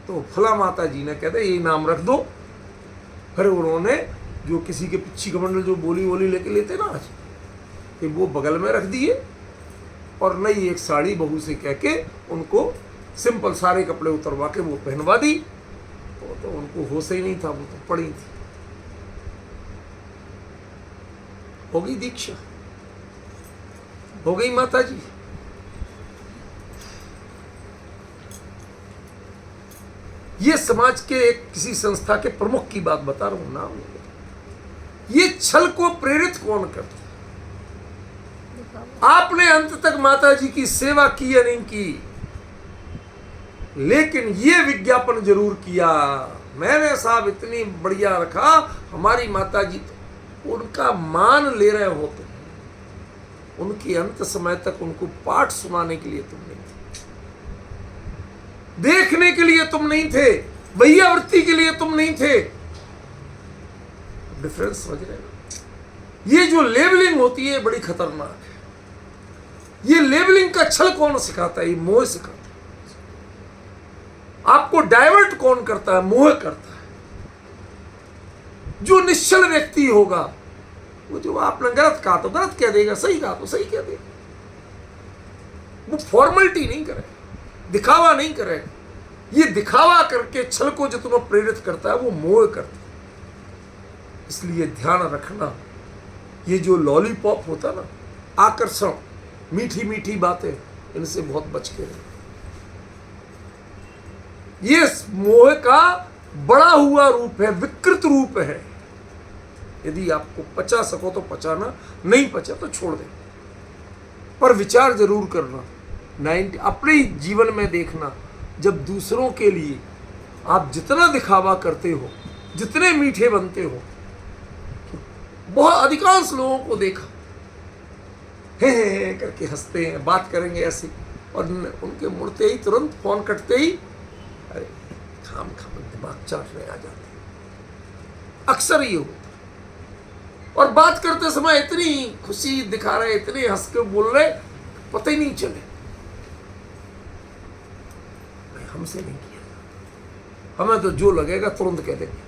S1: तो फला माता जी ने कहते यही नाम रख दो। फिर उन्होंने जो किसी के पिच्छी कमंडल जो बोली वोली लेके लेते ना आज, कि वो बगल में रख दिए और नई एक साड़ी बहू से कह के उनको सिंपल सारे कपड़े उतरवा के वो पहनवा दी। तो उनको होश ही नहीं था, वो तो पड़ी थी। हो गई दीक्षा, हो गई माता जी। ये समाज के एक किसी संस्था के प्रमुख की बात बता रहा हूं, नाम नहीं। ये छल को प्रेरित कौन करता? आपने अंत तक माता जी की सेवा की या नहीं की, लेकिन ये विज्ञापन जरूर किया, मैंने साहब इतनी बढ़िया रखा, हमारी माता जी तो उनका मान ले रहे हो तुम, उनके अंत समय तक उनको पाठ सुनाने के लिए तुम नहीं थे, देखने के लिए तुम नहीं थे, वैयावृत्ति के लिए तुम नहीं थे। डिफरेंस समझ रहे हो? ये जो लेबलिंग होती है बड़ी खतरनाक है। ये लेबलिंग का छल कौन सिखाता है? ये मोह सिखाता है। आपको डाइवर्ट कौन करता है? मोह करता है। जो निश्चल व्यक्ति होगा, वो जो आपने गलत कहा तो गलत कह देगा, सही कहा तो सही कह देगा। वो फॉर्मेलिटी नहीं करे, दिखावा नहीं करे। ये दिखावा करके छल को जो तुम्हें प्रेरित करता है वो मोह करता है। इसलिए ध्यान रखना, ये जो लॉलीपॉप होता ना, आकर्षण, मीठी मीठी बातें, इनसे बहुत बच के रहे। ये मोह का बड़ा हुआ रूप है, विकृत रूप है। यदि आपको पचा सको तो पचाना, नहीं पचा तो छोड़ दे, पर विचार जरूर करना। अपने जीवन में देखना, जब दूसरों के लिए आप जितना दिखावा करते हो, जितने मीठे बनते हो, बहुत अधिकांश लोगों को देखा हे करके हंसते हैं, बात करेंगे ऐसे, और उनके मुड़ते ही तुरंत फोन कटते ही अरे खाम दिमाग चाटने आ जाते हैं। अक्सर ये होता। और बात करते समय इतनी खुशी दिखा रहे, इतने हंस के बोल रहे, पता ही नहीं चले। हमसे नहीं किया, हमें तो जो लगेगा तुरंत कह देंगे।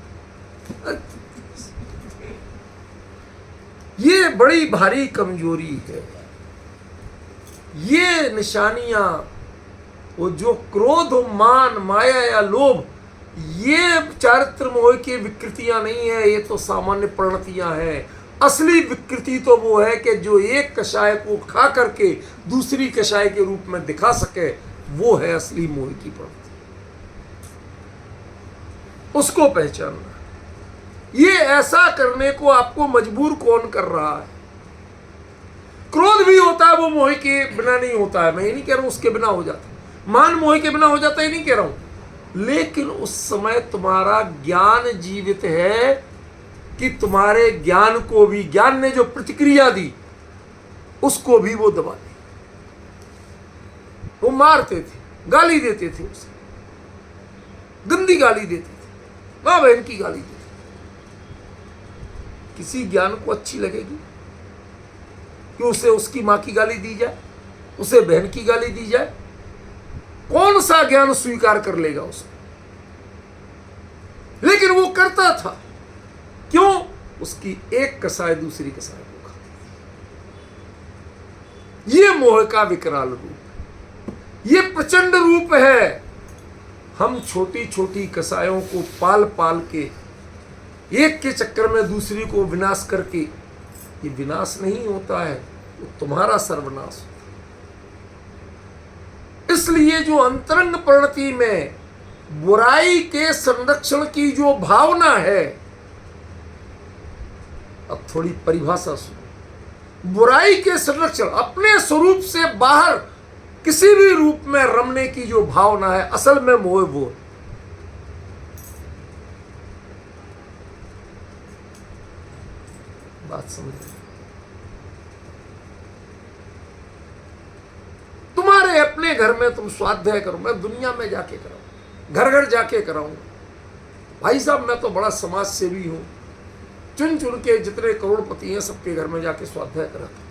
S1: ये बड़ी भारी कमजोरी है। ये निशानियां, वो जो क्रोध, मान, माया या लोभ, ये चारित्र मोह की विकृतियां नहीं है, ये तो सामान्य परिणतियां हैं। असली विकृति तो वो है कि जो एक कषाय को खा करके दूसरी कषाय के रूप में दिखा सके, वो है असली मोह की प्रवृत्ति। उसको पहचानना। ये ऐसा करने को आपको मजबूर कौन कर रहा है? क्रोध भी होता है, वो मोह के बिना नहीं होता है। मैं ये नहीं कह रहा हूं उसके बिना हो जाता है, मान मोह के बिना हो जाता है, नहीं कह रहा हूं, लेकिन उस समय तुम्हारा ज्ञान जीवित है कि तुम्हारे ज्ञान को भी, ज्ञान ने जो प्रतिक्रिया दी उसको भी वो दबा दे। वो मारते थे, गाली देते थे, उसे गंदी गाली देते थे, मां बहन की गाली देते। किसी ज्ञान को अच्छी लगेगी कि उसे उसकी मां की गाली दी जाए, उसे बहन की गाली दी जाए? कौन सा ज्ञान स्वीकार कर लेगा उसको? लेकिन वो करता था। क्यों? उसकी एक कसाय दूसरी कसाय को खाती थी। ये मोह का विकराल रूप, ये प्रचंड रूप है। हम छोटी छोटी कसायों को पाल पाल के, एक के चक्कर में दूसरी को विनाश करके, ये विनाश नहीं होता है, वो तुम्हारा सर्वनाश होता है। इसलिए जो अंतरंग परिणति में बुराई के संरक्षण की जो भावना है, अब थोड़ी परिभाषा सुनो। बुराई के संरक्षण, अपने स्वरूप से बाहर किसी भी रूप में रमने की जो भावना है, असल में मोह वो है। बात समझ रहे? तुम्हारे अपने घर में तुम स्वाध्याय करो, मैं दुनिया में जाके कराऊं, घर घर जाके कराऊंगा। भाई साहब मैं तो बड़ा समाज सेवी हूं, चुन चुन के जितने करोड़पति हैं सबके घर में जाके स्वाध्याय कराता हूं।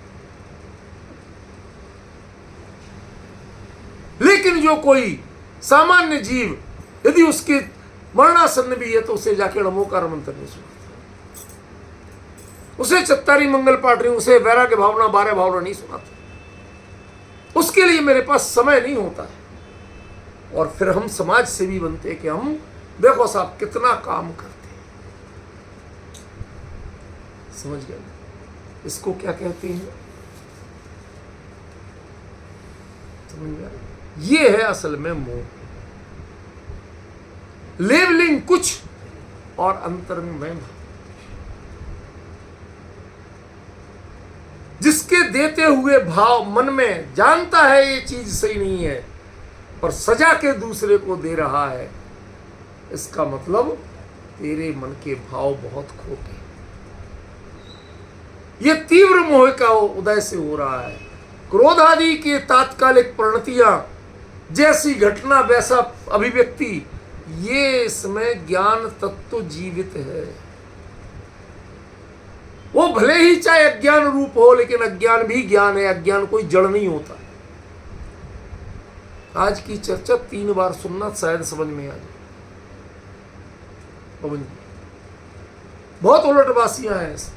S1: समझो कोई सामान्य जीव यदि उसके मरणासन्न भी है तो उसे जाके नमोकार मंत्र नहीं सुनाता, उसे चत्तारी मंगल पाठ नहीं, उसे वैराग्य भावना 12 भावना नहीं सुनाता। उसके लिए मेरे पास समय नहीं होता है। और फिर हम समाज से भी बनते हैं कि हम देखो साहब कितना काम करते हैं। समझ गए? इसको क्या कहते हैं? समझ गए? ये है असल में मोह। लेवलिंग कुछ और अंतरंग में जिसके देते हुए भाव मन में जानता है ये चीज सही नहीं है पर सजा के दूसरे को दे रहा है, इसका मतलब तेरे मन के भाव बहुत खोटे। ये तीव्र मोह का उदय से हो रहा है। क्रोध आदि की तात्कालिक परिणतियां, जैसी घटना वैसा अभिव्यक्ति, ये इसमें ज्ञान तत्व जीवित है। वो भले ही चाहे अज्ञान रूप हो, लेकिन अज्ञान भी ज्ञान है। अज्ञान कोई जड़ नहीं होता। आज की चर्चा 3 बार सुनना, शायद समझ में आ जाए। बहुत उलटवासियां हैं इसमें।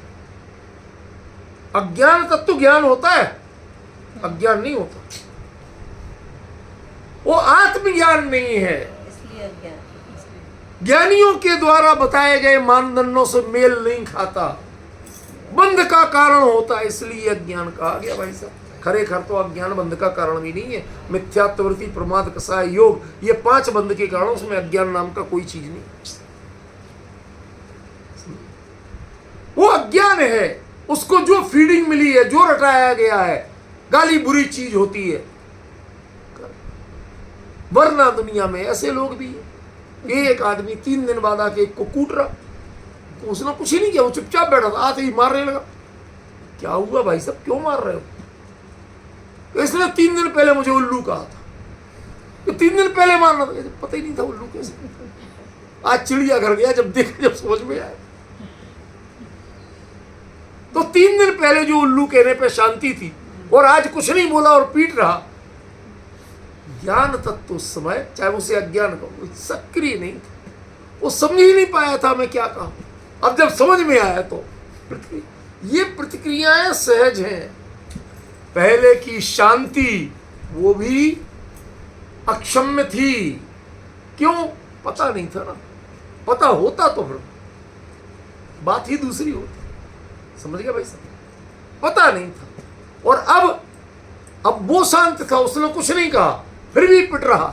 S1: अज्ञान तत्व ज्ञान होता है, अज्ञान नहीं होता। वो आत्मज्ञान नहीं है। ज्ञानियों के द्वारा बताए गए मानदंडों से मेल नहीं खाता, बंध का कारण होता है, इसलिए अज्ञान कहा गया। भाई साहब, खरेखर तो अज्ञान बंध का कारण भी नहीं है। मिथ्यात्ववृत्ति, प्रमाद, कसाय, योग, ये 5 बंध के कारणों से अज्ञान नाम का कोई चीज नहीं। वो अज्ञान है, उसको जो फीडिंग मिली है, जो रटाया गया है, गाली बुरी चीज होती है। वरना दुनिया में ऐसे लोग भी हैं। एक आदमी 3 दिन बाद आके एक को कूट रहा, तो उसने कुछ ही नहीं किया, वो चुपचाप बैठा था, आते ही मारने लगा। क्या हुआ भाई साहब, क्यों मार रहे हो? तो इसने 3 दिन पहले मुझे उल्लू कहा था, तो 3 दिन पहले मारना था। पता ही नहीं था उल्लू कैसे। आज चिड़ियाघर गया, जब देखा, जब समझ में आया। तो 3 दिन पहले जो उल्लू कहने पे शांति थी, और आज कुछ नहीं बोला और पीट रहा। ज्ञान तत्व उस समय, चाहे उसे अज्ञान कहो, सक्रिय नहीं था। वो समझ ही नहीं पाया था मैं क्या कहूं। अब जब समझ में आया तो ये प्रतिक्रियाएं सहज हैं। पहले की शांति वो भी अक्षम्य थी। क्यों? पता नहीं था ना। पता होता तो फिर बात ही दूसरी होती। समझ गया भाई साहब? पता नहीं था। और अब वो शांत था, उसने कुछ नहीं कहा, फिर भी पिट रहा।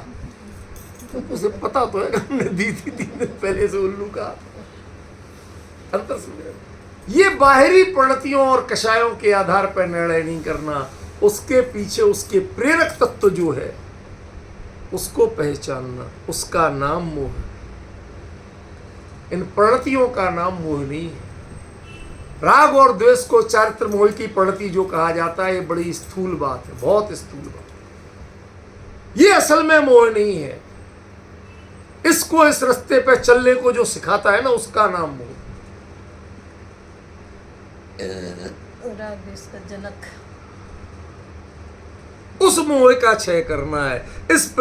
S1: तो उसे पता तो है, हमने दी थी 3 दिन पहले से उल्लू का। अंतर समझ। ये बाहरी परिणतियों और कषायों के आधार पर निर्णय नहीं करना, उसके पीछे उसके प्रेरक तत्व जो है उसको पहचानना, उसका नाम मोह है। इन परिणतियों का नाम मोह नहीं है। राग और द्वेष को चारित्र मोह की परिणति जो कहा जाता है, ये बड़ी स्थूल बात है, बहुत स्थूल बात। ये असल में मोह नहीं है। इसको इस रास्ते पे चलने को जो सिखाता है ना, उसका नाम मोह।
S2: राग द्वेष का जनक।
S1: उस मोह का क्षय करना है। इस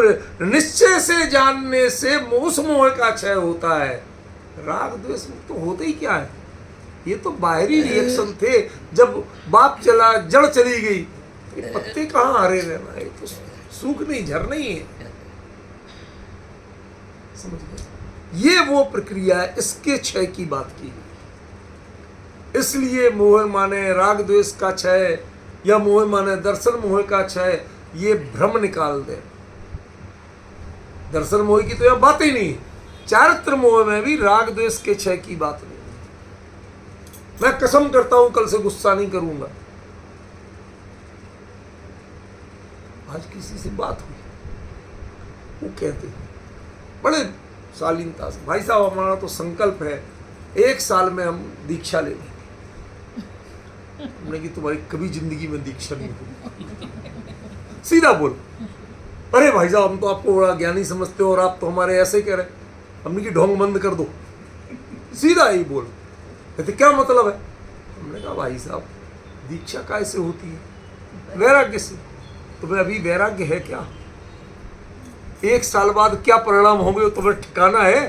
S1: निश्चय से जानने से उस मोह का क्षय होता है। राग द्वेष तो होते ही क्या है? ये तो बाहरी रिएक्शन थे। जब बाप चला, जड़ चली गई, ये पत्ते कहाँ हरे रहना, ये तो सूख नहीं, झर नहीं है। समझ गए? ये वो प्रक्रिया है, इसके क्षय की बात की। इसलिए मोह माने राग द्वेष का क्षय, या मोह माने दर्शन मोह का क्षय, ये भ्रम निकाल दे। दर्शन मोह की तो यह बात ही नहीं। चारित्र मोह में भी राग द्वेष के क्षय की बात नहीं। मैं कसम करता हूं कल से गुस्सा नहीं करूंगा। आज किसी से बात हुई, वो कहते बड़े शालीनता से, भाई साहब हमारा तो संकल्प है 1 साल में हम दीक्षा ले लेंगे। हमने कि तुम्हारी कभी जिंदगी में दीक्षा नहीं होगी। सीधा बोल, अरे भाई साहब हम तो आपको बड़ा ज्ञानी समझते हो और आप तो हमारे ऐसे कह रहे। हमने कि ढोंग बंद कर दो। सीधा ही बोल। कहते क्या मतलब है? हमने कहा भाई साहब दीक्षा कैसे होती है? वैराग्य से। तो भाई अभी वैराग्य है क्या? 1 साल बाद क्या परिणाम होंगे वो तुम्हें ठिकाना है?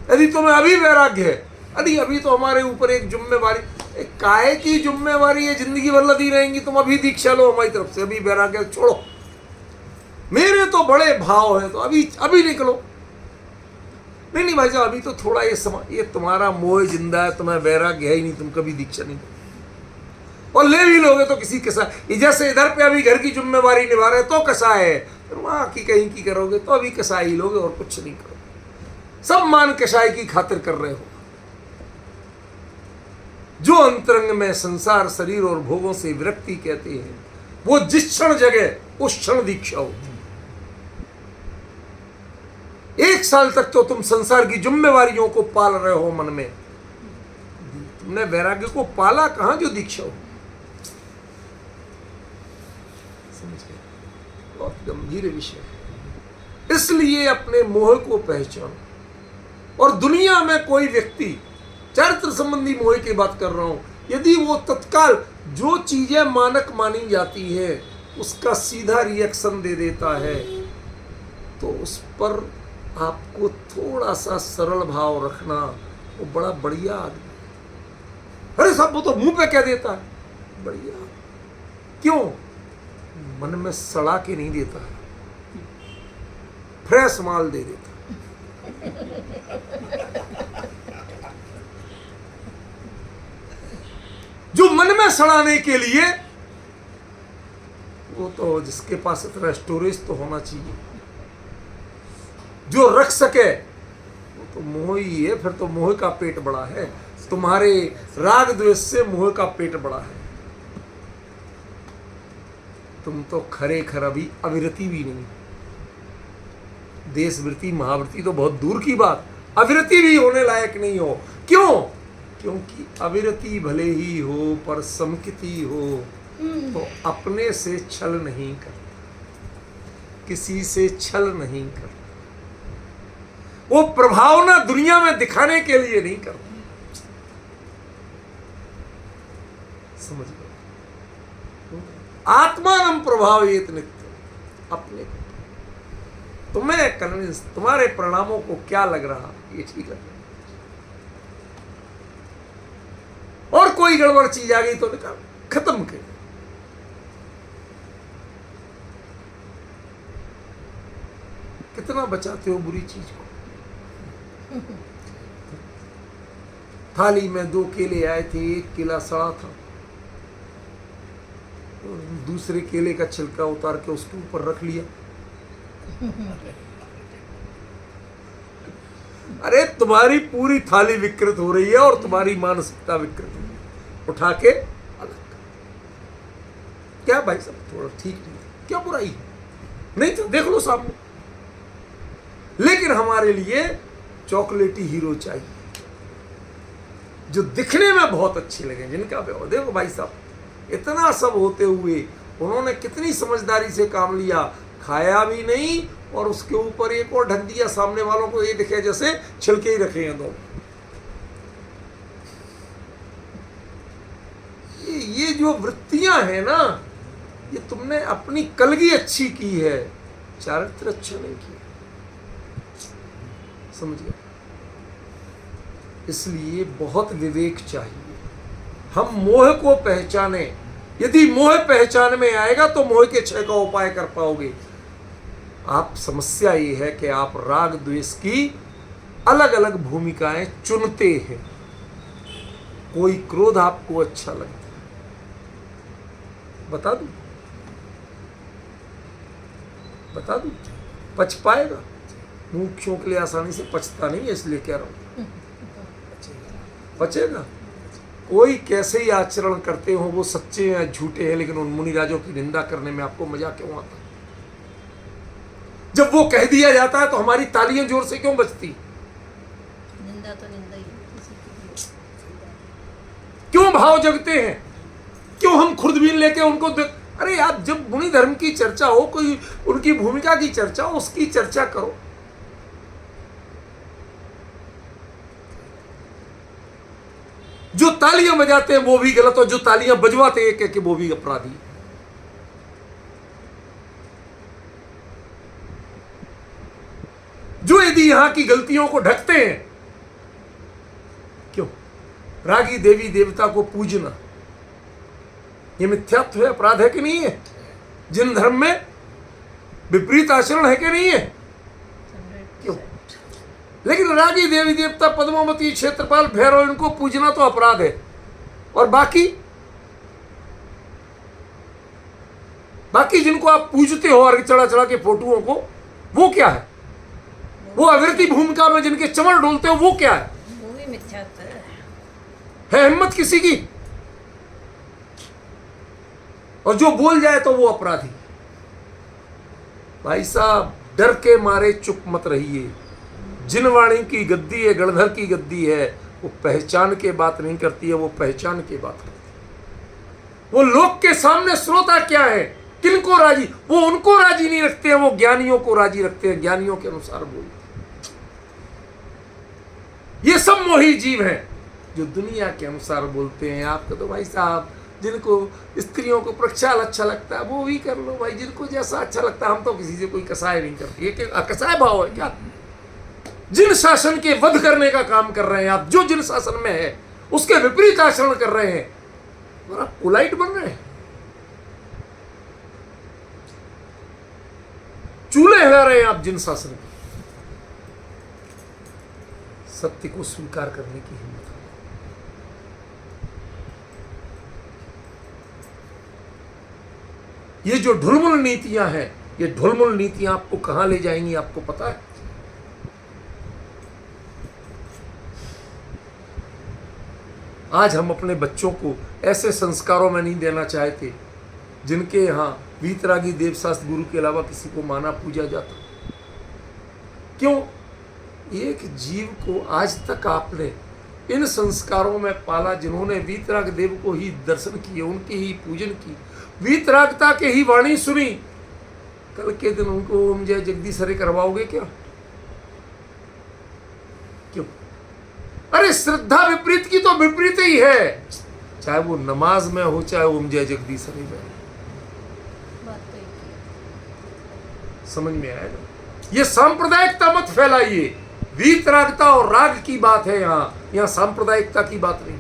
S1: यदि तुम्हें अभी वैराग्य है, यदि अभी तो हमारे ऊपर एक जिम्मेवारी, एक काहे की जिम्मेवारी है, जिंदगी भर लदी रहेंगी। तुम अभी दीक्षा लो हमारी तरफ से, अभी वैराग्य छोड़ो, मेरे तो बड़े भाव है तो अभी निकलो। नहीं भाई साहब, अभी तो थोड़ा ये तुम्हारा मोह जिंदा है, तुम्हें वैराग्य है ही नहीं, तुम कभी दीक्षा नहीं करो। और ले भी लोगे तो किसी कसा, जैसे इधर पे अभी घर की जिम्मेवारी निभा रहे तो कसा है, फिर वहां की कहीं की करोगे तो अभी कसाई ही लोगे और कुछ नहीं करोगे। सब मान कसाई की खातिर कर रहे हो। जो अंतरंग में संसार, शरीर और भोगों से विरक्ति कहते हैं, वो जिस क्षण जगह उस क्षण दीक्षा होती है। 1 साल तक तो तुम संसार की जिम्मेवारियों को पाल रहे हो मन में, तुमने वैराग्य को पाला कहां जो दीक्षा हो। समझ गए? बहुत गंभीर विषय है। इसलिए अपने मोह को पहचानो। और दुनिया में कोई व्यक्ति, चरित्र संबंधी मोह की बात कर रहा हूं, यदि वो तत्काल जो चीजें मानक मानी जाती है उसका सीधा रिएक्शन दे देता है, तो उस पर आपको थोड़ा सा सरल भाव रखना, वो बड़ा बढ़िया आदमी। अरे साहब वो तो मुंह पे कह देता है, बढ़िया। क्यों? मन में सड़ा के नहीं देता है, फ्रेश माल दे देता है। जो मन में सड़ाने के लिए, वो तो जिसके पास इतना स्टोरेज तो होना चाहिए, जो रख सके, वो तो मोह ही है। फिर तो मोह का पेट बड़ा है, तुम्हारे राग द्वेष से मोह का पेट बड़ा है। तुम तो खरे खर अभी अविरति भी नहीं, देशवृत्ति महावृत्ति तो बहुत दूर की बात, अविरति भी होने लायक नहीं हो। क्यों? क्योंकि अविरति भले ही हो पर समकिति हो तो अपने से छल नहीं कर, किसी से छल नहीं कर, वो प्रभावना दुनिया में दिखाने के लिए नहीं करता। समझ गए? आत्मानम प्रभावित नित्य, अपने को तुम्हें कन्विंस, तुम्हारे परिणामों को क्या लग रहा ये ठीक लग रहा, और कोई गड़बड़ चीज आ गई तो निकाल, खत्म कर। कितना बचाते हो बुरी चीज को। थाली में 2 केले आए थे, 1 केला सड़ा था, दूसरे केले का छिलका उतार के उसके ऊपर रख लिया। अरे तुम्हारी पूरी थाली विकृत हो रही है और तुम्हारी मानसिकता विकृत हो रही है, उठा के अलग। क्या भाई साहब थोड़ा ठीक नहीं, क्या बुराई है? नहीं तो देख लो सामने। लेकिन हमारे लिए चॉकलेटी हीरो चाहिए, जो दिखने में बहुत अच्छे लगे, जिनका देखो भाई साहब, इतना सब होते हुए उन्होंने कितनी समझदारी से काम लिया, खाया भी नहीं और उसके ऊपर एक और ढक दिया, सामने वालों को ये दिखे जैसे छिलके ही रखे हैं। दो ये जो वृत्तियां हैं ना, ये तुमने अपनी कलगी अच्छी की है, चारित्र अच्छा नहीं किया। समझ गए? इसलिए बहुत विवेक चाहिए। हम मोह को पहचाने, यदि मोह पहचान में आएगा तो मोह के क्षय का उपाय कर पाओगे। आप समस्या ये है कि आप राग द्वेष की अलग अलग भूमिकाएं चुनते हैं। कोई क्रोध आपको अच्छा लगता है, बता दूं, बता दूं, पच पाएगा? मुख्यों के लिए आसानी से पचता नहीं है, इसलिए कह रहा हूं, बचेगा। कोई कैसे ही आचरण करते हो, वो सच्चे हैं झूठे हैं, लेकिन उन मुनिराजों की निंदा करने में आपको मजा क्यों आता? जब वो कह दिया जाता है तो हमारी तालियां जोर से क्यों बजती?
S2: निंदा तो निंदा ही है।
S1: क्यों भाव जगते हैं? क्यों हम खुर्दबीन लेके उनको अरे यार, जब मुनि धर्म की चर्चा हो, कोई उनकी भूमिका की चर्चा हो, उसकी चर्चा करो। जो तालियां बजाते हैं वो भी गलत, और जो तालियां बजवाते हैं एक वो भी अपराधी। यदि यहां की गलतियों को ढकते हैं, क्यों? रागी देवी देवता को पूजना ये मिथ्यात्व है, अपराध है कि नहीं है? जिन धर्म में विपरीत आचरण है कि नहीं है? क्यों? लेकिन रागी देवी देवता पद्मावती, क्षेत्रपाल, भैरव, इनको पूजना तो अपराध है। और बाकी जिनको आप पूजते हो अर्घ चढ़ा चढ़ा के फोटुओं को, वो क्या है? वो अविरति भूमिका में जिनके चमड़ डोलते हो, वो क्या है?
S2: वो भी मिथ्यात्व
S1: है हिम्मत किसी की? और जो बोल जाए तो वो अपराधी। भाई साहब, डर के मारे चुप मत रहिए। जिन वाणी की गद्दी है, गणधर की गद्दी है, वो पहचान के बात नहीं करती है, वो पहचान के बात करती है। वो लोग के सामने श्रोता क्या है, किनको राजी, वो उनको राजी नहीं रखते हैं, वो ज्ञानियों को राजी रखते हैं, ज्ञानियों के अनुसार बोलते हैं। ये सब मोही जीव हैं जो दुनिया के अनुसार बोलते हैं। आपको तो भाई साहब, जिनको स्त्रियों को प्रक्षाल अच्छा लगता है वो भी कर लो भाई, जिनको जैसा अच्छा लगता है। हम तो किसी से कोई कसाय नहीं करते। ये कसाय भाव है क्या? जिन शासन के वध करने का काम कर रहे हैं आप, जो जिन शासन में है उसके विपरीत आचरण कर रहे हैं और आप पोलाइट बन रहे हैं, चूल्हे हिला रहे हैं आप जिन शासन के। सत्य को स्वीकार करने की हिम्मत। ये जो ढुलमुल नीतियां हैं, ये ढुलमुल नीतियां आपको कहां ले जाएंगी आपको पता है? आज हम अपने बच्चों को ऐसे संस्कारों में नहीं देना चाहते जिनके यहाँ वीतरागी देवशास्त्र गुरु के अलावा किसी को माना पूजा जाता। क्यों? एक जीव को आज तक आपने इन संस्कारों में पाला जिन्होंने वीतराग देव को ही दर्शन किए, उनकी ही पूजन की, वीतरागता के ही वाणी सुनी। कल के दिन उनको ओम जय जगदीश हरे करवाओगे क्या? क्यों? अरे श्रद्धा विपरीत की तो विपरीत ही है, चाहे वो नमाज में हो चाहे ओम जय जगदीश हरे में। समझ में आया ना? ये सांप्रदायिकता मत फैलाइए। वीतरागता और राग की बात है यहाँ सांप्रदायिकता की बात नहीं।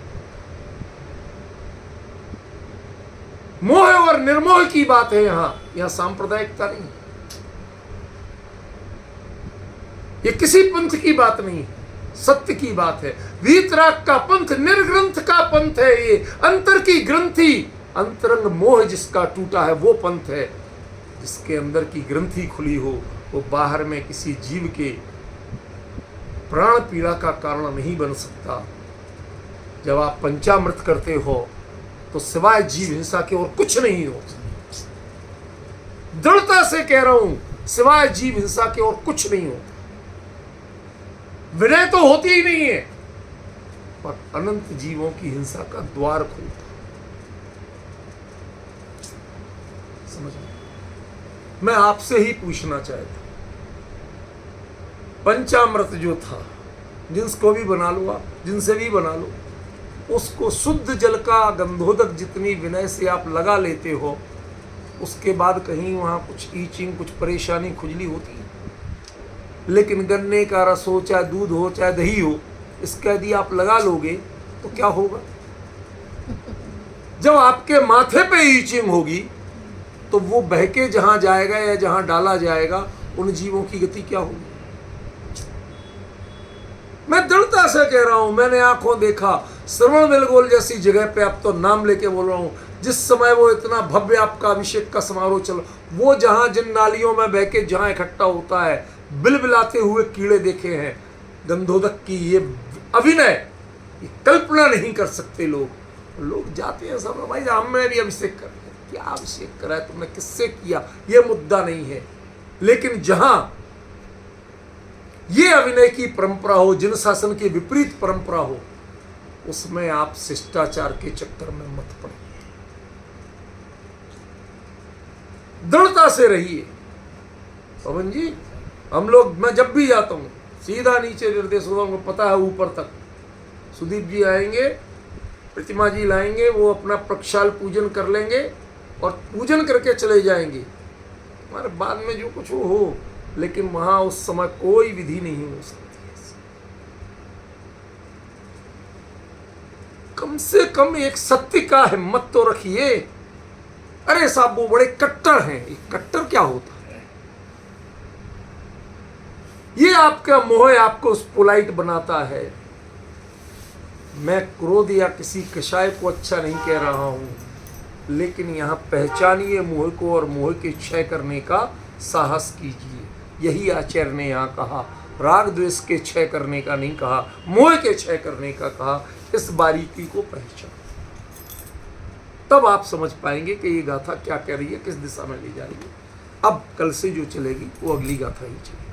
S1: मोह और निर्मोह की बात है यहाँ सांप्रदायिकता नहीं। ये किसी पंथ की बात नहीं, सत्य की बात है। वीतराग का पंथ निर्ग्रंथ का पंथ है। ये अंतर की ग्रंथि, अंतरंग मोह जिसका टूटा है वो पंथ है। जिसके अंदर की ग्रंथि खुली हो वो बाहर में किसी जीव के प्राण पीड़ा का कारण नहीं बन सकता। जब आप पंचामृत करते हो तो सिवाय जीव हिंसा के और कुछ नहीं हो। दृढ़ता से कह रहा हूं, सिवाय जीव हिंसा के और कुछ नहीं हो। विनय तो होती ही नहीं है, पर अनंत जीवों की हिंसा का द्वार खुलता। समझ में? मैं आपसे ही पूछना चाहता, पंचामृत जो था, जिसको भी बना लो आप, जिनसे भी बना लो, उसको शुद्ध जल का गंधोदक जितनी विनय से आप लगा लेते हो, उसके बाद कहीं वहाँ कुछ ईचिंग, कुछ परेशानी, खुजली होती है। लेकिन गन्ने का रस हो, चाहे दूध हो, चाहे दही हो, इसका यदि आप लगा लोगे तो क्या होगा? जब आपके माथे पे ईचिंग होगी तो वो बहके जहां जाएगा या जहां डाला जाएगा, उन जीवों की गति क्या होगी? मैं दृढ़ता से कह रहा हूं, मैंने आंखों देखा श्रवण बेलगोल जैसी जगह पे, अब तो नाम लेके बोल रहा हूं, जिस समय वो इतना भव्य आपका अभिषेक का समारोह चल, वो जहां जिन नालियों में बहके जहां इकट्ठा होता है, बिलबिलाते हुए कीड़े देखे हैं। गंधोदक की ये अभिनय, ये कल्पना नहीं कर सकते लोग जाते हैं सब, भाई हमने भी अभिषेक कर, क्या अभिषेक करा है तुमने, किससे किया, ये मुद्दा नहीं है। लेकिन जहां ये अभिनय की परंपरा हो, जिन शासन की विपरीत परंपरा हो, उसमें आप शिष्टाचार के चक्कर में मत पड़िए। दृढ़ता से रहिए। पवन जी, हम लोग, मैं जब भी जाता हूं सीधा नीचे निर्देश होता हूं, पता है ऊपर तक सुदीप जी आएंगे, प्रतिमा जी लाएंगे, वो अपना प्रक्षाल पूजन कर लेंगे और पूजन करके चले जाएंगे। हमारे बाद में जो कुछ हो, लेकिन वहां उस समय कोई विधि नहीं हो सकती ऐसी। कम से कम एक सत्य का हिम्मत तो रखिए। अरे साहब वो बड़े कट्टर हैं। ये कट्टर क्या होता है? ये आपका मोह आपको पोलाइट बनाता है। मैं क्रोध या किसी कषाय को अच्छा नहीं कह रहा हूं, लेकिन यहां पहचानिए मोह को और मोह के क्षय करने का साहस कीजिए। यही आचार्य ने यहां कहा, राग द्वेष के क्षय करने का नहीं कहा, मोह के क्षय करने का कहा। इस बारीकी को पहचान, तब आप समझ पाएंगे कि ये गाथा क्या कह रही है, किस दिशा में ले जा रही है। अब कल से जो चलेगी वो अगली गाथा ही चलेगी।